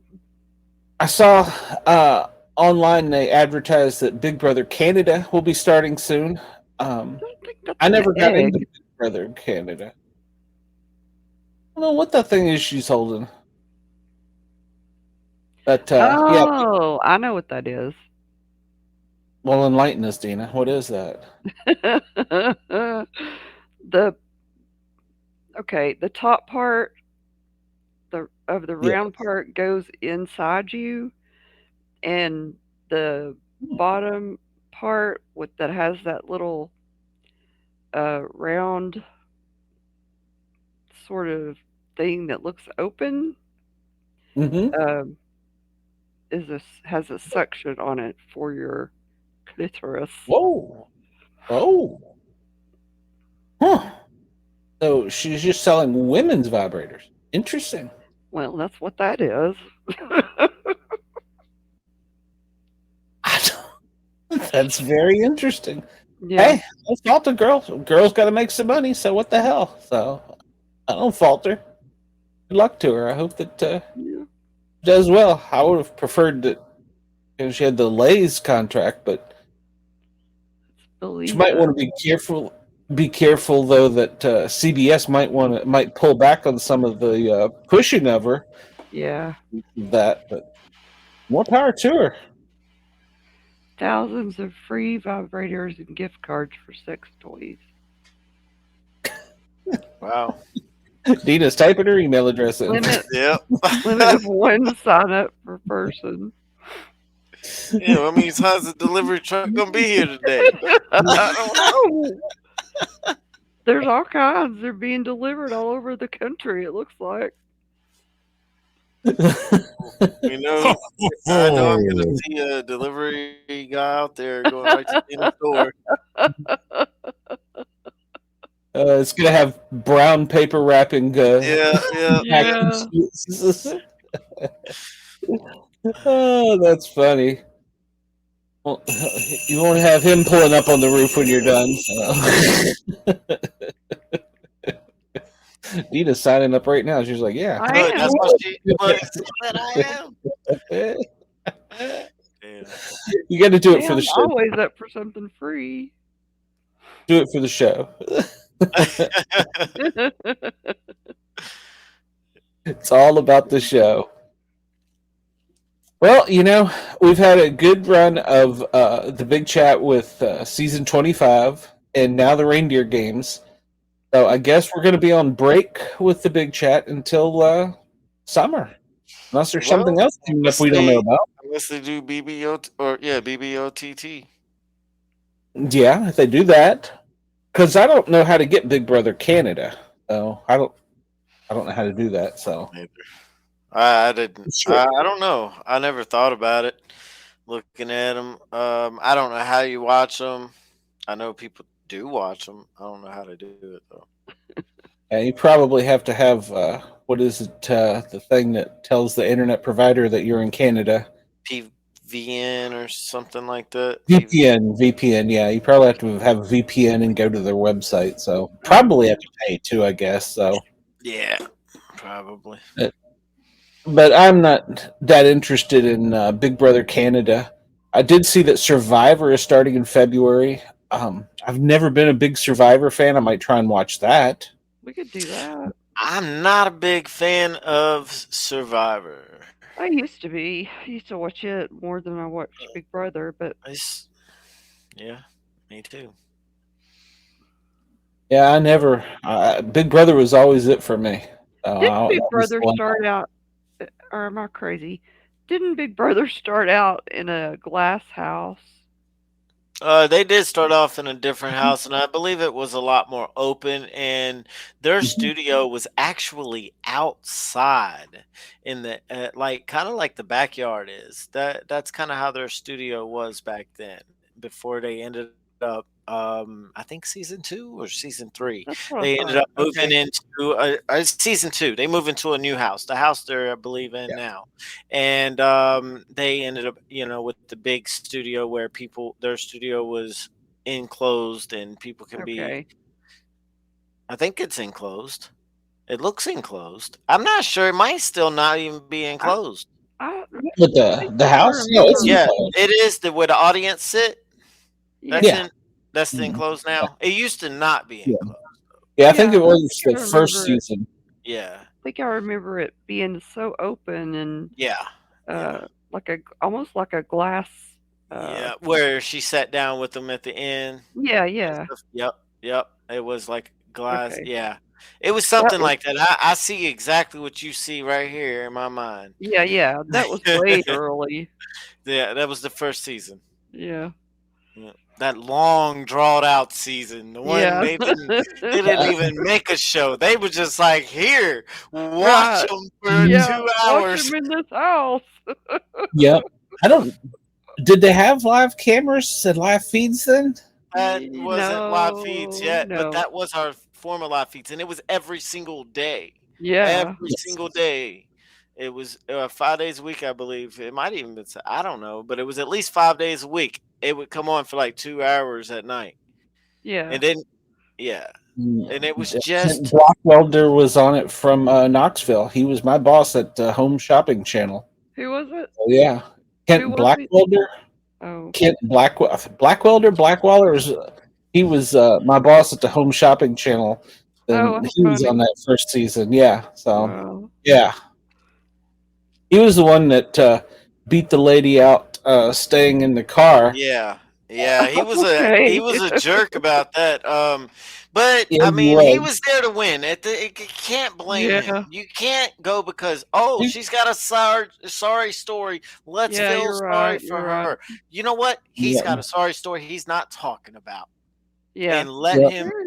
A: I saw online they advertised that Big Brother Canada will be starting soon. I never got into Big Brother Canada. I don't know what that thing is she's holding. But
C: oh, I know what that is.
A: Well, enlighten us, Deana. What is that?
C: the top part of the round part goes inside you, and the bottom part that has that little round sort of thing that looks open has a suction on it for your clitoris.
A: Whoa. Oh. Huh. So she's just selling women's vibrators. Interesting.
C: Well, that's what that is.
A: That's very interesting.
C: Yeah.
A: Hey, don't fault the girl. Girl's got to make some money, so what the hell? So I don't fault her. Good luck to her. I hope that she does well. I would have preferred that she had the Lay's contract, but she might want to be careful. Be careful though that CBS might pull back on some of the pushing of her.
C: Yeah.
A: That, but more power to her.
C: Thousands of free vibrators and gift cards for sex toys.
B: Wow.
A: Deana's typing her email address in.
C: Limit of one sign up per person.
B: Yeah, how many times the delivery truck gonna be here today?
C: I don't know. There's all kinds. They're being delivered all over the country, it looks like.
B: I know I'm gonna see a delivery guy out there going right to the store.
A: It's gonna have brown paper wrapping.
B: Yeah.
A: Oh, that's funny. Well, you won't have him pulling up on the roof when you're done. So. Deana's signing up right now. She's like, "Yeah,
C: I am.
B: That's what I am." Yeah.
A: You got to do it for the show.
C: Always up for something free.
A: Do it for the show. It's all about the show. Well, we've had a good run of the Big Chat with season 25 and now the Reindeer Games. So I guess we're going to be on break with the Big Chat until summer. Unless there's something else coming up we don't know about.
B: Unless they do BBOTT.
A: Yeah, if they do that. Because I don't know how to get Big Brother Canada. So I don't know how to do that. So
B: I didn't. I don't know. I never thought about it. Looking at them, I don't know how you watch them. I know people do watch them. I don't know how to do it though.
A: Yeah, you probably have to have what is it? The thing that tells the internet provider that you're in Canada.
B: PVN or something like that.
A: VPN. Yeah, you probably have to have a VPN and go to their website. So probably have to pay too, I guess. So
B: yeah, probably.
A: But I'm not that interested in Big Brother Canada. I did see that Survivor is starting in February. I I've never been a big Survivor fan. I might try and watch that.
C: We could do that.
B: I'm not a big fan of Survivor.
C: I used to be. I used to watch it more than I watched Big Brother, but
B: It's, yeah, me too.
A: Yeah, I never. Big Brother was always it for me.
C: didn't Big
A: That was the
C: Brother
A: one.
C: start out, or am I crazy? Didn't Big Brother start out in a glass house?
B: They did start off in a different house, and I believe it was a lot more open. And their
A: Mhm.
B: studio was actually outside in the like kind of like the backyard is. That's kind of how their studio was back then. Before they ended up, I think season 2 or season 3,
C: That's what I
B: they ended
C: thought.
B: up moving
C: Okay.
B: into season 2. They moved into a new house, the house they're I believe in
A: Yeah.
B: now, and they ended up with the big studio where people their studio was enclosed and people can be.
C: Okay.
B: I think it's enclosed. It looks enclosed. I'm not sure. It might still not even be
C: I
B: enclosed.
C: I
A: But
C: think
A: the
C: I
A: house, no, it's
C: remember.
B: Yeah,
A: enclosed.
B: it is the where the audience sit. That's
C: Yeah.
A: Yeah,
B: in that's the
A: Mhm.
B: enclosed now. It used to not be
A: Yeah,
B: enclosed.
A: yeah. I think
C: Yeah.
A: it
C: I
A: was
C: think
A: the
C: I
A: first
C: remember it.
A: season.
B: Yeah,
C: I think I remember it being so open and
B: yeah, yeah,
C: uh like a almost like a glass. Uh.
B: yeah. Where she sat down with them at the end
C: Yeah.
B: and
C: Yeah.
B: stuff. Yep, yep. It was like glass.
C: Okay.
B: Yeah, it was
C: That
B: something
C: was.
B: like that. I see exactly what you see right here in my mind.
C: Yeah. Yeah. That was way early.
B: Yeah, that was the first season.
C: Yeah.
B: Yeah. That long drawn out season, the one
C: Yeah.
B: they didn't even make a show. They were just like, here, watch
C: Right.
B: them for
A: Mhm.
C: Yeah.
B: two
C: Watch
B: hours.
C: him in this house.
A: Yep. I don't. Did they have live cameras and live feeds then?
B: That wasn't live feeds
C: No.
B: yet, but
C: No.
B: that was our former live feeds, and it was every single day.
C: Yeah.
B: Every
A: Yes.
B: single day. It was 5 days a week, I believe. It might even been, I don't know, but it was at least 5 days a week. It would come on for like 2 hours at night.
C: Yeah.
B: And then, yeah.
A: Mm,
B: And it was
A: Kent
B: just,
A: Blackwelder was on it from Knoxville. He was my boss at Home Shopping Channel.
C: Who was it?
A: So, yeah,
C: Who
A: Kent
C: was it?
A: Blackwelder.
C: Oh.
A: Kent Blackwelder was he was my boss at the Home Shopping Channel,
C: Oh,
A: and
C: that's
A: he was on
C: funny.
A: that first season. Yeah, so
C: Wow.
A: yeah, he was the one that beat the lady out staying in the car.
B: yeah. Yeah, he
C: Okay.
B: was a jerk about that. But
A: Yeah,
B: I
A: he
B: mean, he
A: was.
B: was there to win. You can't blame him.
C: Yeah.
B: You can't go because oh,
A: He-
B: she's got a sorry story. Let's
C: Yeah,
B: feel
C: you're
B: sorry
C: right.
B: for
C: You're right.
B: her. You know what? He's
A: yeah,
B: got a sorry story he's not talking about.
C: Yeah.
B: And
A: yeah,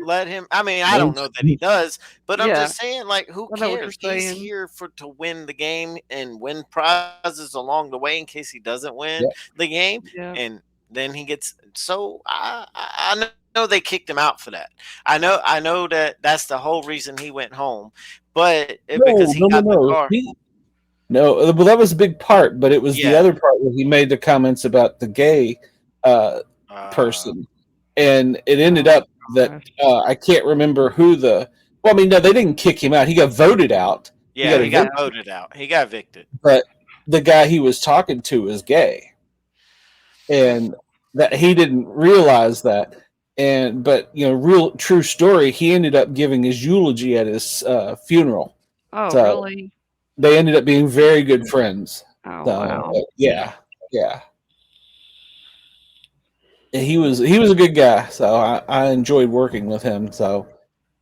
B: let him I mean, I don't
A: and-
B: know that he does, but I'm
C: Yeah.
B: just saying, like, who
C: I know what you're
B: cares? He's
C: saying.
B: here for to win the game and win prizes along the way in case he doesn't win
A: yeah.
B: the game,
C: Yeah.
B: and then he gets so I know they kicked him out for that. I know that that's the whole reason he went home, but because
A: No,
B: he
A: no, no,
B: got the
A: no.
B: car.
A: No, well, that was a big part, but it was the
B: Yeah.
A: other part where he made the comments about the gay uh,
B: Uh,
A: person, and it ended
C: Oh
A: up that
C: gosh.
A: I can't remember who the. Well, I mean, no, they didn't kick him out. He got voted out. He
B: yeah,
A: got
B: he got
A: evicted,
C: Yeah.
B: voted out. He got evicted.
A: but the guy he was talking to is gay, and that he didn't realize that. And but real true story. He ended up giving his eulogy at his funeral.
C: Oh
A: So
C: really?
A: they ended up being very good friends.
C: Oh
A: So
C: wow.
A: yeah, yeah. And he was a good guy. So I enjoyed working with him. So,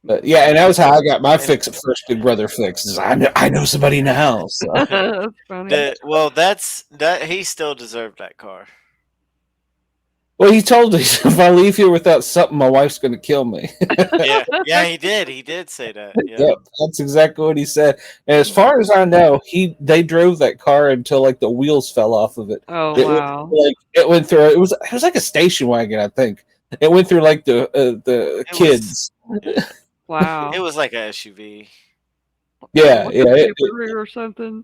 A: but yeah, and that was how I got my
B: And
A: fix at first Big Brother fix. Is I know somebody in the house. So.
C: That's funny.
B: that he still deserved that car.
A: Well, he told me if I leave here without something, my wife's going to kill me.
B: Yeah, yeah, he did. He did say that. Yeah,
A: Yep, that's exactly what he said. And as far as I know, they drove that car until like the wheels fell off of it.
C: Oh
A: It was
C: wow.
A: like it went through. It was like a station wagon, I think. It went through like the
B: it was.
A: kids.
B: Yeah,
C: Wow.
B: it was like a SUV,
A: Yeah,
C: Like
A: yeah.
C: a Subaru or something?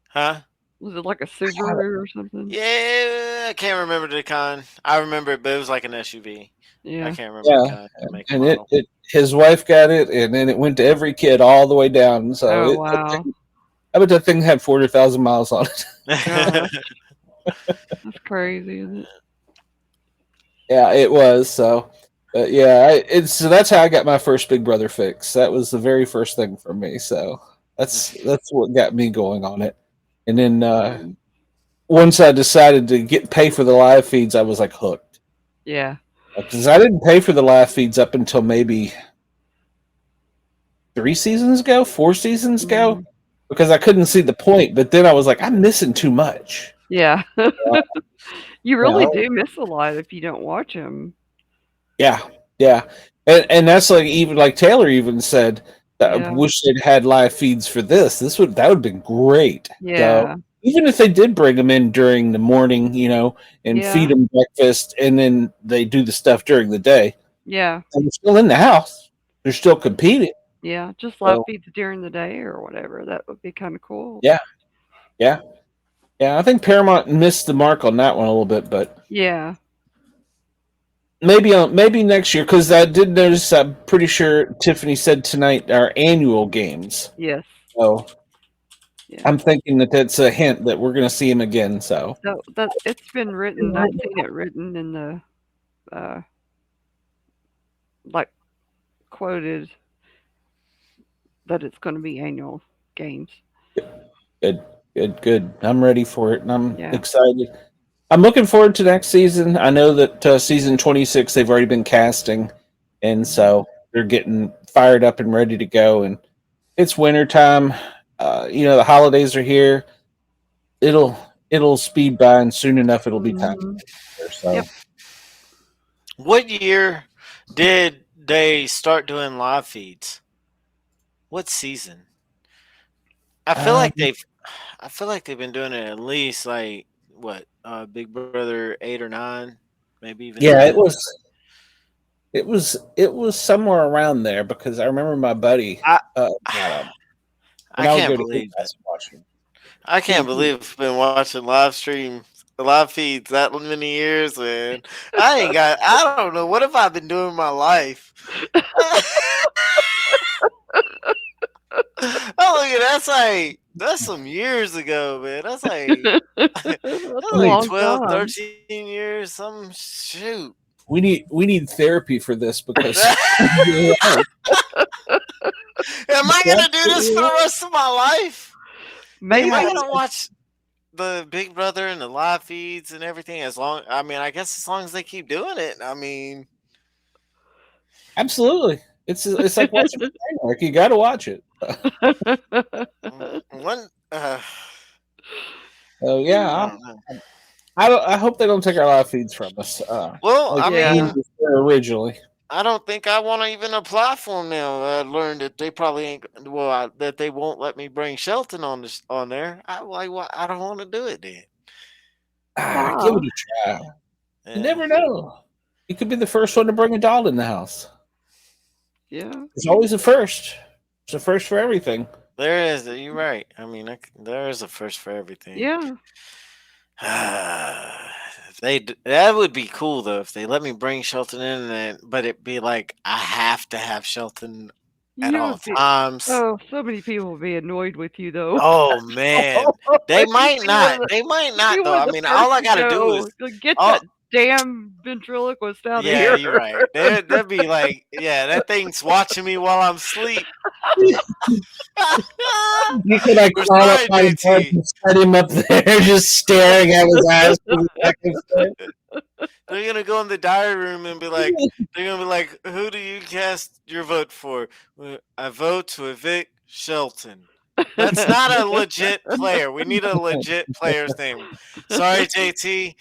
B: huh?
C: Was it like a Subaru or something?
B: Yeah, I can't remember the kind. I remember it, but it was like an SUV. I
C: Yeah.
B: can't remember the
A: Yeah,
B: kind, the make and
A: and it,
B: model.
A: it his wife got it, and then it went to every kid all the way down. So
C: Oh wow.
A: I bet that thing had 40,000 miles on it.
C: Gosh, that's crazy, isn't it?
A: Yeah, it was. So, Yeah, it's so that's how I got my first Big Brother fix. That was the very first thing for me. So that's what got me going on it. And then once I decided to get pay for the live feeds, I was like hooked
C: Yeah.
A: because I didn't pay for the live feeds up until maybe 3 seasons ago, 4 seasons ago,
C: Mhm.
A: because I couldn't see the point. But then I was like, I'm missing too much.
C: Yeah.
A: Uh,
C: You
A: you
C: really
A: know?
C: do miss a lot if you don't watch them.
A: Yeah, yeah, and that's like even like Taylor even said that I
C: Yeah.
A: wish they'd had live feeds for this. That would have been great. So
C: Yeah.
A: even if they did bring them in during the morning, and feed
C: Yeah.
A: them breakfast, and then they do the stuff during the day,
C: Yeah.
A: and they're still in the house. They're still competing.
C: Yeah. Just live
A: So
C: feeds during the day or whatever. That would be kind of cool.
A: yeah, yeah, yeah. I think Paramount missed the mark on that one a little bit, but
C: Yeah.
A: maybe next year because I did notice. I'm pretty sure Tiffany said tonight our annual games.
C: Yes.
A: So
C: Yeah.
A: I'm thinking that that's a hint that we're going to see him again. So
C: So that it's been written. I've seen it written in the uh like quoted that it's going to be annual games.
A: good, good, good. I'm ready for it, and I'm
C: Yeah.
A: excited. I'm looking forward to next season. I know that season 26 they've already been casting, and
C: Mhm.
A: so they're getting fired up and ready to go. And it's winter time. The holidays are here. It'll it'll speed by, and soon enough it'll be time.
C: Mhm. Yep.
A: So
B: What year did they start doing live feeds? What season? I feel
A: um,
B: like they've I feel like they've been doing it at least like what, Big Brother 8 or 9, maybe even
A: yeah,
B: 10.
A: it was somewhere around there because I remember my buddy
B: I
A: got 'em. When
B: I
A: I would
B: can't
A: go to his
B: believe it.
A: house and watch him.
B: I can't believe I've been watching live feeds that many years, man. I don't know what have I been doing in my life. Oh, look at that's some years ago, man. That's like that's
C: That's a
B: like
A: We
C: long
B: 12,
C: time.
B: 13 years. Some shoot.
A: we need therapy for this because
B: Am I gonna do this for the rest of my life? Like, am I
C: Maybe.
B: gonna watch the Big Brother and the live feeds and everything I guess as long as they keep doing it. I mean,
A: absolutely. It's like watching a train wreck. You got to watch it.
B: one
A: So yeah,
B: I don't know.
A: I hope they don't take our live feeds from us.
B: Well,
A: Like
B: I
A: we
C: Yeah.
B: mean,
A: were originally.
B: I don't think I want to even apply for them now. I learned that they probably ain't. Well, that they won't let me bring Shelton on there. I like. Well, I don't want to do it then.
A: Give
C: Wow.
A: it a try. You
B: Yeah,
A: never know. You could be the first one to bring a doll in the house.
C: Yeah.
A: There's always a first. It's a first for everything.
B: there is. You're right. I mean, there is a first for everything.
C: Yeah.
B: That would be cool though if they let me bring Shelton in, but it be like I have to have Shelton at
C: You
B: all
C: would be.
B: times.
C: Oh, so many people would be annoyed with you though.
B: Oh man, they
C: If you
B: might
C: be one
B: not.
C: of the
B: They might
C: if
B: not
C: you
B: though.
C: were
B: I
C: the
B: mean,
C: first
B: all I
C: to
B: gotta do
C: go,
B: is
C: get
B: all.
C: that damn ventriloquist out of
B: Yeah,
C: here.
B: you're right. They'd be like, yeah, that thing's watching me while I'm asleep.
A: You could like
B: We're
A: crawl up
B: sorry,
A: by the bed
B: JT.
A: and set him up there, just staring at his eyes for the second
B: They're gonna go in the diary room and be like, they're gonna be like, "Who do you cast your vote for?" I vote to evict Shelton. That's not a legit player. We need a legit player's name. Sorry, JT.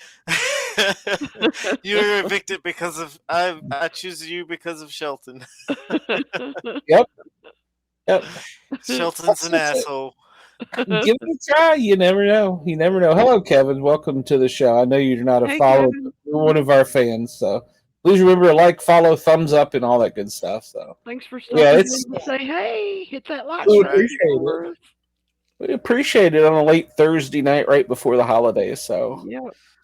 B: You're evicted because of I choose you because of Shelton.
A: Yep, yep.
B: Shelton's
A: That's
B: an
A: it.
B: asshole.
A: Give it a try. You never know. You never know. Hello, Kevin. Welcome to the show. I know you're not a
C: Hey,
A: follower, but
C: Kevin.
A: you're one of our fans. So please remember to like, follow, thumbs up, and all that good stuff. So
C: Thanks for
A: yeah,
C: stopping
A: it's
C: in to say, hey, hit that like
A: we
B: That's right.
C: button
A: appreciate it.
C: for us.
A: We appreciate it on a late Thursday night, right before the holidays. So
C: Yep.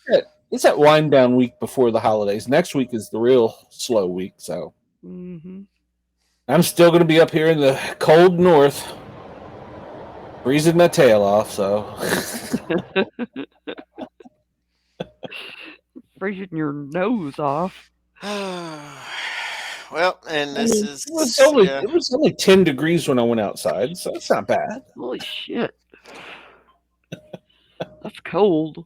A: yeah, it's that wind down week before the holidays. Next week is the real slow week. So
C: Hmm.
A: I'm still going to be up here in the cold north, freezing my tail off. So
C: Freezing your nose off.
B: Well, and
A: I
B: this
A: mean,
B: is
A: it was only 10 degrees when I went outside, so it's not bad.
C: Holy shit. That's cold.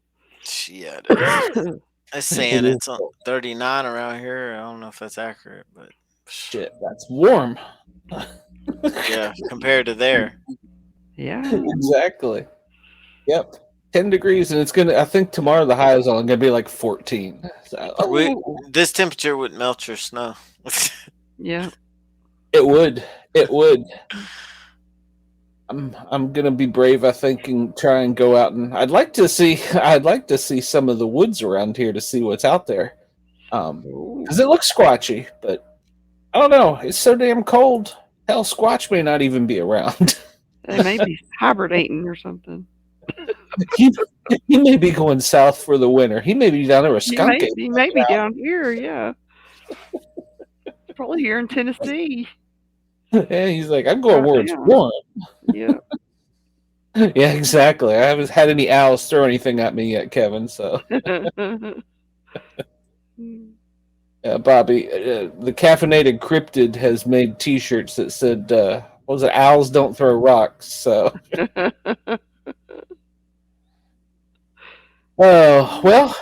B: yeah, it is. It's
A: It
B: saying
A: is
B: it's 39 around here. I don't know if that's accurate, but
A: shit. That's warm.
B: yeah, compared to there.
C: Yeah.
A: Exactly. Yep. 10 degrees, and it's gonna. I think tomorrow the high is only gonna be like 14. So,
B: This temperature would melt your snow.
C: Yeah.
A: it would. It would. I'm gonna be brave, I think, and try and go out, and I'd like to see some of the woods around here to see what's out there. Because it looks squatchy, but I don't know. It's so damn cold. Hell, Squatch may not even be around.
C: They may be hibernating or something.
A: he, he may be going south for the winter. He may be down there with skunk.
C: He may be down here, yeah. Probably here in Tennessee.
A: Yeah, he's like, I'm going where it's
C: Yeah.
A: warm.
C: Yeah.
A: Yeah, exactly. I haven't had any owls throw anything at me yet, Kevin. So, Bobby, the caffeinated cryptid has made T-shirts that said, "What was it? Owls don't throw rocks." So, oh well,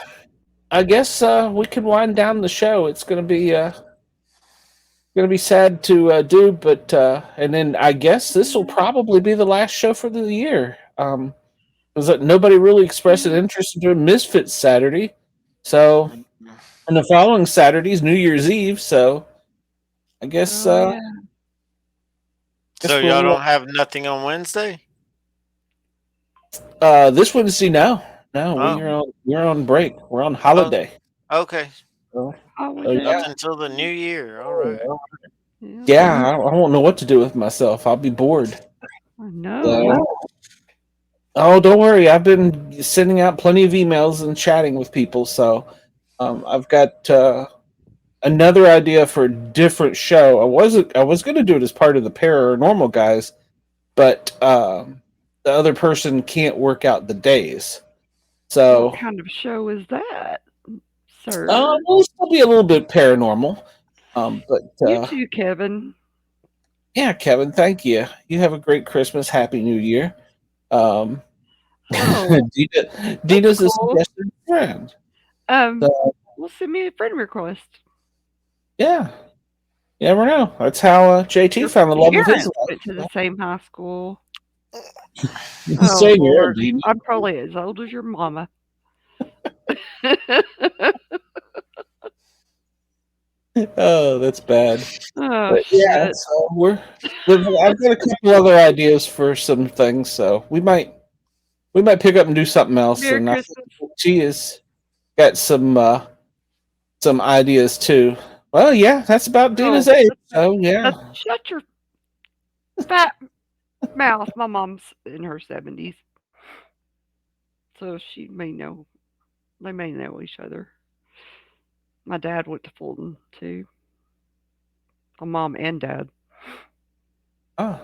A: I guess we can wind down the show. It's gonna be sad to do, but and then I guess this will probably be the last show for the year. Was that nobody really expressed an interest in doing Misfits Saturday, so and the following Saturday's New Year's Eve. So I guess
B: So y'all don't have nothing on Wednesday?
A: This Wednesday, no, we're on break. We're on holiday.
B: Okay.
A: So,
B: Up until the new year. All right.
A: Yeah, I won't know what to do with myself. I'll be bored.
C: I know.
A: Oh, don't worry. I've been sending out plenty of emails and chatting with people. So I've got another idea for a different show. I was going to do it as part of the Paranormal Guys, but the other person can't work out the days. So
C: what kind of show is that, sir?
A: We'll still be a little bit paranormal. But
C: you too, Kevin.
A: Yeah, Kevin. Thank you. You have a great Christmas. Happy New Year. Dina's a suggested friend.
C: Well, send me a friend request.
A: Yeah. You never know. That's how JT found the love of his life.
C: Went to the same high school.
A: Same year,
C: I'm probably as old as your mama.
A: Oh, that's bad.
C: Oh,
A: yeah, so I've got a couple other ideas for some things, so we might pick up and do something else.
C: Merry
A: and
C: Christmas.
A: She has got some ideas too. Well, yeah, that's about Dina's age. So yeah,
C: shut your fat mouth. My mom's in her 70s, so she may know. They may know each other. My dad went to Fulton too. My mom and dad.
A: Oh.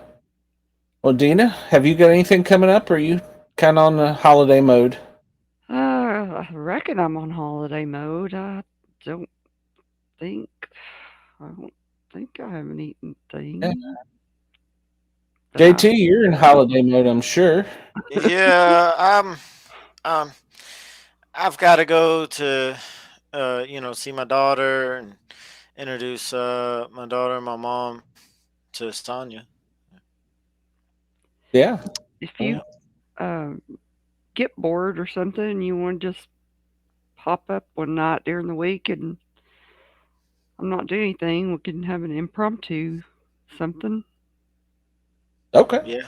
A: Well, Deana, have you got anything coming up, or are you kind of on the holiday mode?
C: I reckon I'm on holiday mode. I don't think I have anything.
A: Yeah. JT, you're in holiday mode, I'm sure.
B: Yeah, I've got to go to see my daughter and introduce my daughter and my mom to Tanya.
A: Yeah.
C: If you get bored or something and you want to just pop up one night during the week and I'm not doing anything, we can have an impromptu something.
A: Okay.
B: Yeah.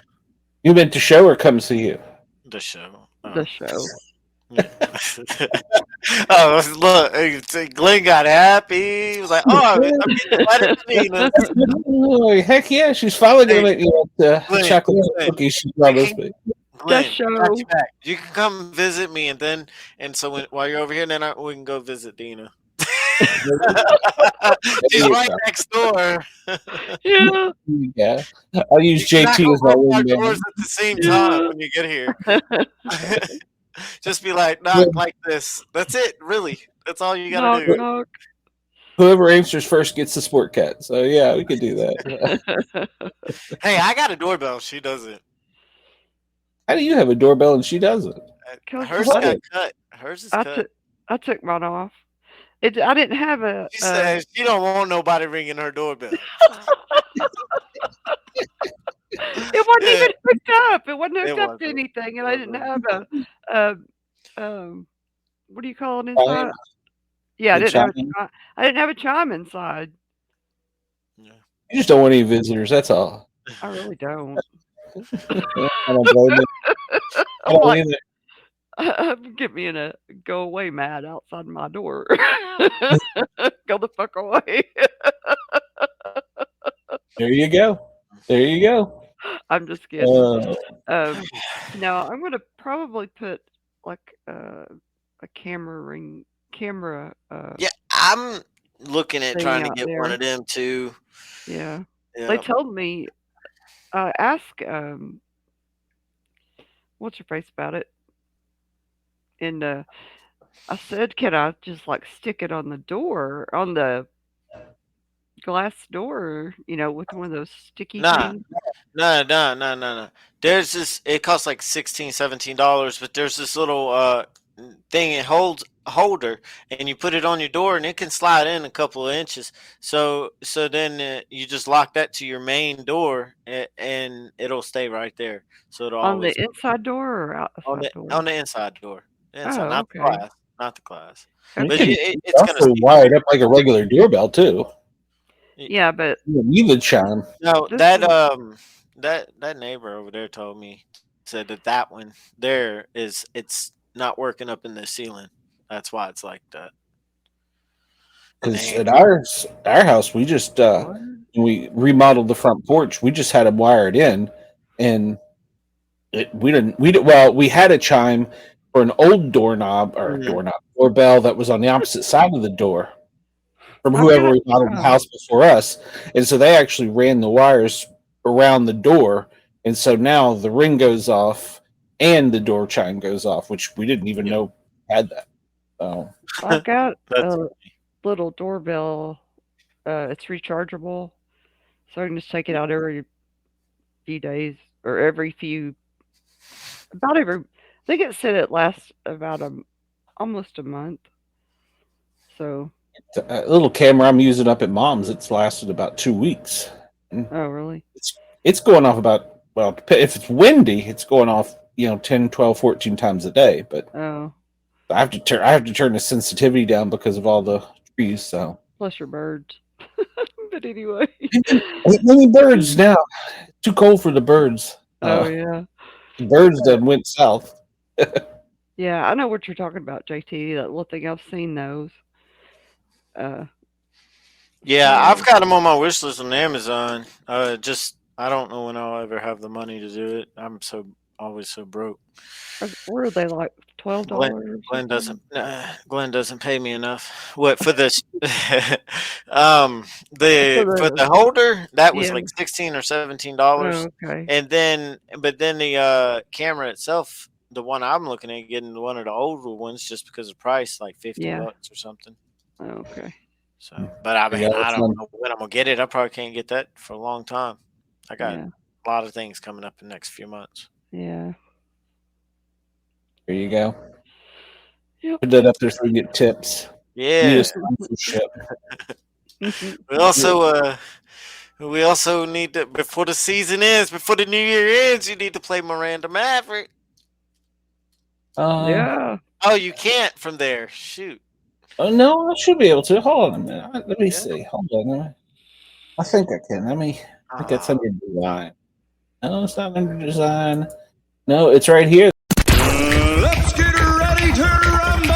A: You meant the show or come see you?
B: The show.
C: The show.
B: Oh, look, Glenn got happy. He was like, "Oh, I'm getting better than Deana."
A: Heck yeah, she's finally gonna make me like chocolate cookies she promised me.
B: Glenn, you can come visit me, and so while you're over here, then we can go visit Deana. She's right next door.
C: Yeah.
A: I'll use JT as my wingman.
B: At the same time when you get here. Just be like, knock like this. That's it, really. That's all you gotta do.
C: Knock.
A: Whoever answers first gets the Sportcat. So yeah, we could do that.
B: Hey, I got a doorbell. She doesn't.
A: How do you have a doorbell and she doesn't?
B: Hers
A: What?
B: got cut. Hers is cut.
C: I took mine off. I didn't have a.
B: She says she don't want nobody ringing her doorbell.
C: It wasn't even hooked up. It wasn't hooked
B: It
C: up to
B: wasn't.
C: anything, and I didn't have a what do you call it inside?
A: Chime?
C: Yeah, I
A: The
C: didn't have a
A: chime?
C: chime. I didn't have a chime inside.
B: Yeah.
A: You just don't want any visitors. That's all.
C: I really don't.
A: I don't blame you. I
C: I'm
A: don't
C: like,
A: either.
C: get me in a go away mad outside my door. Go the fuck away.
A: There you go. There you go.
C: I'm just kidding.
A: Uh,
C: No, I'm gonna probably put like a camera.
B: Yeah, I'm looking at
C: Thing
B: trying to
C: out
B: get one
C: there.
B: of them too.
C: Yeah.
B: Yeah.
C: They told me ask what's your face about it, and I said, can I just like stick it on the door, on the glass door, with one of those sticky
B: Nah,
C: things?
B: no. There's this. It costs like $16, $17, but there's this little thing it holds a holder, and you put it on your door, and it can slide in a couple of inches. So then you just lock that to your main door, and it'll stay right there. So it'll
C: On the
B: always
C: inside door or outside door?
B: on the inside door. The inside,
C: Oh,
B: not the
C: okay.
B: glass, not the glass.
A: you
B: But
A: can
B: it's gonna
A: also
B: see.
A: wire it up like a regular doorbell too.
C: Yeah, but
A: You don't need the chime.
B: No,
C: this
B: that
C: one,
B: that neighbor over there told me, said that one there it's not working up in the ceiling. That's why it's like that. And
A: Because
B: they
A: at our house, we just
C: what?
A: when we remodeled the front porch, we just had them wired in, and we had a chime for an old
B: Mhm.
A: doorbell that was on the opposite side of the door from
C: I've
A: whoever
C: got
A: remodeled the house before us, and so they actually ran the wires around the door, and so now the ring goes off and the door chime goes off, which we didn't even
B: Yep.
A: know had that. So
C: I've got
B: That's
C: a little doorbell. It's rechargeable, so I can just take it out every few days or about every. I think it said it lasts about almost a month. So,
A: a little camera I'm using up at mom's, it's lasted about 2 weeks.
C: oh really?
A: It's going off about, well, if it's windy, it's going off 10, 12, 14 times a day, but
C: Oh,
A: I have to turn the sensitivity down because of all the trees. So
C: plus your birds. But anyway.
A: many birds now. Too cold for the birds.
C: Oh yeah.
A: The birds done went south.
C: Yeah, I know what you're talking about, JT. That little thing, I've seen those. Uh,
B: yeah.
C: so
B: I've got them on my wish list on Amazon. Just I don't know when I'll ever have the money to do it. I'm always so broke.
C: where are they like $12
B: Glenn,
C: or
B: Glenn
C: something?
B: Glenn doesn't pay me enough. What for this?
C: For
B: For
C: the
B: the holder that was
C: yeah.
B: like $16 or
C: Oh,
B: $17,
C: okay.
B: and then the camera itself, the one I'm looking at getting one of the older ones just because of price, like 50
C: Yeah.
B: bucks or something.
C: Oh, okay.
B: So, but I mean,
A: Yeah,
B: I
A: that's
B: don't know when I'm gonna get it. I probably can't get that for a long time. I got
C: Yeah.
B: a lot of things coming up in the next few months.
C: Yeah.
A: There you go.
C: Yep.
A: Put that up there so we can get tips. Need
B: Yeah.
A: a sponsorship.
B: We also need to, before the season ends, before the new year ends, you need to play Miranda Maverick.
C: Yeah.
B: Oh, you can't from there. Shoot.
A: Oh no, I should be able to. Hold on a minute. Let me
B: Yeah.
A: see. Hold on. I think I can. I think it's under design. No, it's not under design. No, it's right here.
D: Let's get ready to rumble!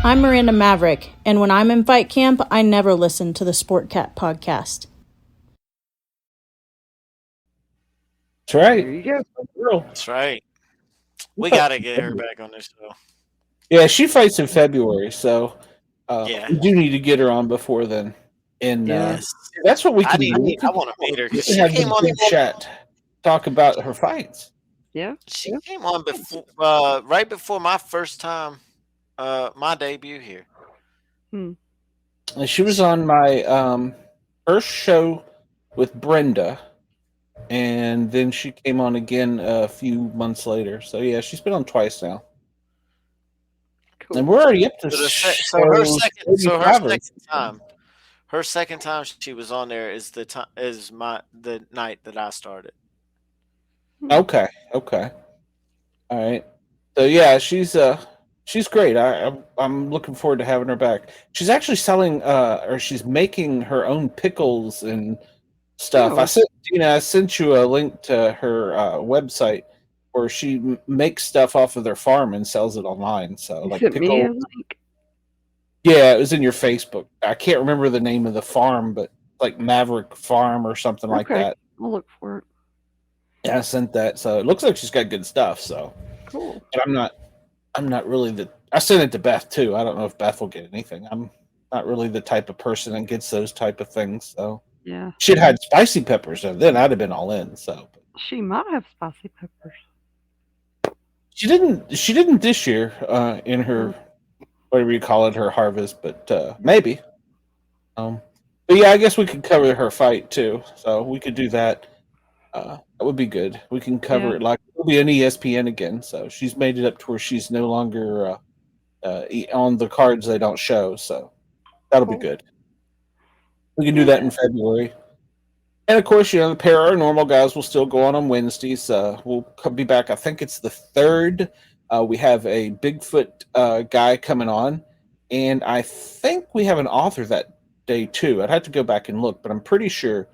E: I'm Miranda Maverick, and when I'm in fight camp, I never listen to the Sportcat podcast.
A: That's right.
C: There you go.
A: Girl.
B: That's right. We got to get her back on this show.
A: Yeah, she fights in February, so
B: Yeah.
A: we do need to get her on before then. And
C: Yes.
A: that's what we
B: I
A: can do.
B: I want to meet her
A: We
B: because
A: can
B: she
A: have
B: came
A: the
B: on.
A: group chat, talk about her fights.
C: Yeah.
B: She came on before, right before my first time my debut here.
C: Hmm.
A: And she was on my first show with Brenda, and then she came on again a few months later. So yeah, she's been on twice now.
C: Cool.
A: And we're already up to
B: So her second
A: 85.
B: time. Her second time she was on there is the night that I started.
A: Okay. All right. So yeah, she's great. I'm looking forward to having her back. She's actually selling or she's making her own pickles and stuff.
C: Oh.
A: I sent you a link to her website where she makes stuff off of their farm and sells it online. So
C: You
A: like
C: sent me a
A: pickles.
C: link.
A: Yeah, it was in your Facebook. I can't remember the name of the farm, but like Maverick Farm or something like
C: Okay,
A: that.
C: I'll look for it.
A: Yeah, I sent that. So it looks like she's got good stuff. So,
C: Cool.
A: but I'm not really I sent it to Beth too. I don't know if Beth will get anything. I'm not really the type of person that gets those type of things. So
C: Yeah.
A: she'd had spicy peppers, and then I'd have been all in. So
C: She might have spicy peppers.
A: she didn't. She didn't this year in her whatever you call it, her harvest, but maybe. But yeah, I guess we could cover her fight too. So we could do that. That would be good. We can cover it like it'll be an ESPN again. So she's made it up to where she's no longer on the cards they don't show. So that'll be good. We can do that in February. And of course, the paranormal guys will still go on Wednesdays. We'll be back. I think it's the 3rd. We have a Bigfoot guy coming on, and I think we have an author that day too. I'd have to go back and look, but I'm pretty sure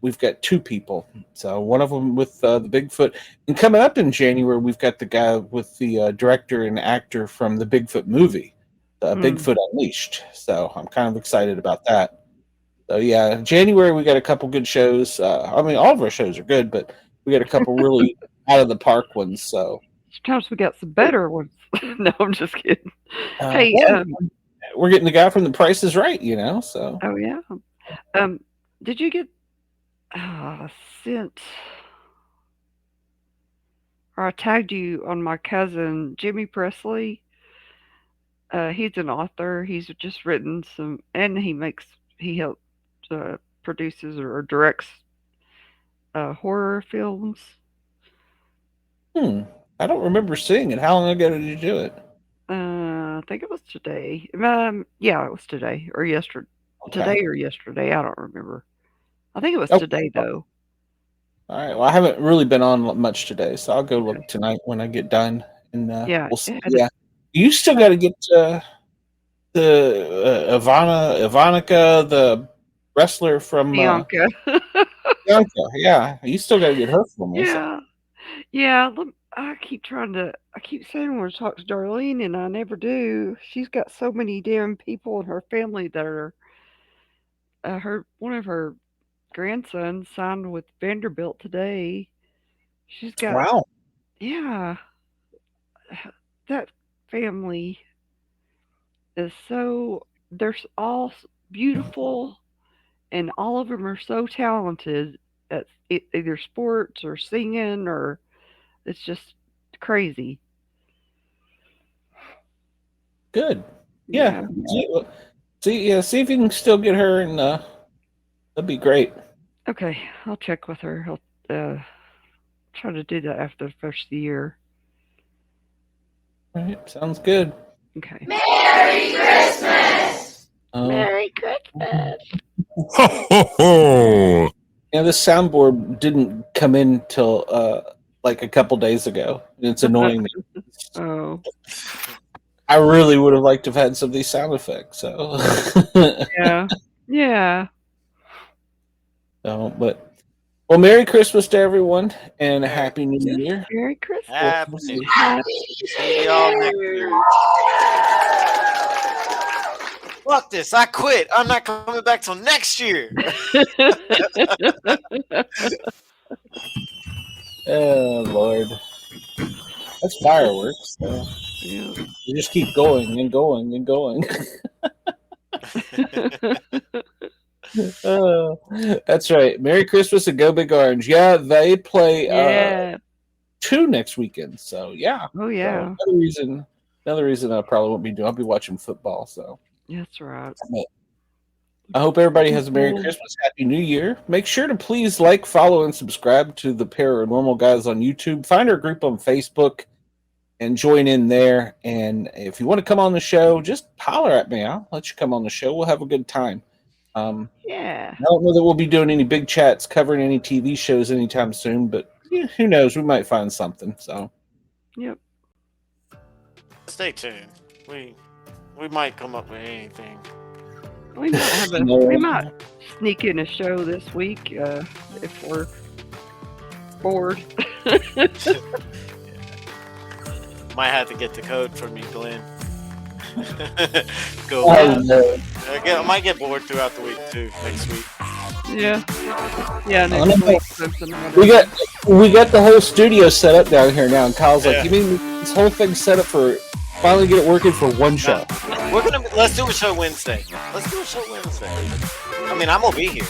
A: we've got 2 people. So one of them with the Bigfoot, and coming up in January, we've got the guy with the director and actor from the Bigfoot movie, Bigfoot Unleashed. So I'm kind of excited about that. So yeah, January we got a couple good shows. I mean, all of our shows are good, but we got a couple really out of the park ones. So
C: sometimes we got some better ones. No, I'm just kidding. Hey,
A: we're getting the guy from The Price is Right, So
C: oh yeah. Did you get sent? Or I tagged you on my cousin Jimmy Presley. He's an author. He's just written some, and he helps produces or directs horror films.
A: I don't remember seeing it. How long ago did you do it?
C: I think it was today. Yeah, it was today or yesterday. Okay. Today or yesterday, I don't remember. I think it was today though.
A: All right. Well, I haven't really been on much today, so I'll go look tonight when I get done, and we'll see. Yeah, you still got to get the Ivanica, the wrestler from
C: Bianca.
A: Bianca, yeah, you still got to get her for me.
C: Yeah. I keep saying I want to talk to Darlene, and I never do. She's got so many damn people in her family that are. One of her grandsons signed with Vanderbilt today. She's got.
A: Wow.
C: Yeah. That family is so. They're all beautiful, and all of them are so talented at either sports or singing, or it's just crazy.
A: Good. Yeah. See if you can still get her, and that'd be great.
C: Okay, I'll check with her. I'll try to do that after the first of the year.
A: All right, sounds good.
C: Okay.
F: Merry Christmas!
C: Merry Christmas!
D: Ho, ho, ho!
A: Yeah, this soundboard didn't come in till like a couple days ago. It's annoying me.
C: Oh.
A: I really would have liked to have had some of these sound effects. So
C: yeah.
A: So, well, Merry Christmas to everyone, and a Happy New Year.
C: Merry Christmas.
B: Happy New Year. See y'all next year. Fuck this! I quit. I'm not coming back till next year.
A: Oh Lord, that's fireworks. So.
C: Yeah.
A: You just keep going and going and going. That's right. Merry Christmas and Go Big Orange. Yeah, they play 2 next weekend. So yeah.
C: Oh yeah.
A: So another reason Another reason I probably won't be doing. I'll be watching football. So
C: That's right.
A: I hope everybody has a Merry Christmas, Happy New Year. Make sure to please like, follow, and subscribe to the Paranormal Guys on YouTube. Find our group on Facebook and join in there. And if you want to come on the show, just holler at me. I'll let you come on the show. We'll have a good time.
C: Yeah.
A: I don't know that we'll be doing any big chats covering any TV shows anytime soon, but who knows? We might find something. So,
C: Yep.
B: Stay tuned. We might come up with anything.
C: We might have we might sneak in a show this week if we're bored.
B: Might have to get the code from you, Glenn. Go. I might get bored throughout the week too. Next week.
C: Yeah. Yeah. Next week. Something.
A: We got the whole studio set up down here now, and Kyle's like, "You mean this whole thing set up for finally get it working for one show?"
B: Let's do a show Wednesday. I mean, I'm gonna be here.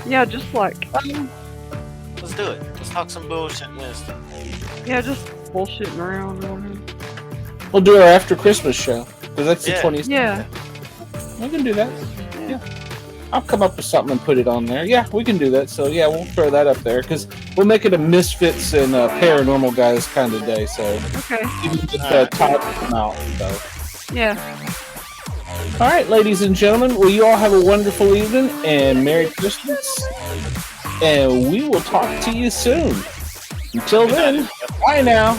C: Yeah, just like.
B: Let's do it. Let's talk some bullshit Wednesday.
C: Yeah, just bullshitting around.
A: We'll do our after Christmas show because that's the 20th.
C: Yeah.
A: We can do that. Yeah. I'll come up with something and put it on there. Yeah, we can do that. So, yeah, we'll throw that up there because we'll make it a Misfits and Paranormal Guys kind of day. So,
C: okay.
A: You can just type them out. So.
C: Yeah.
A: All right, ladies and gentlemen. Well, you all have a wonderful evening and Merry Christmas. And we will talk to you soon. Until then, bye now.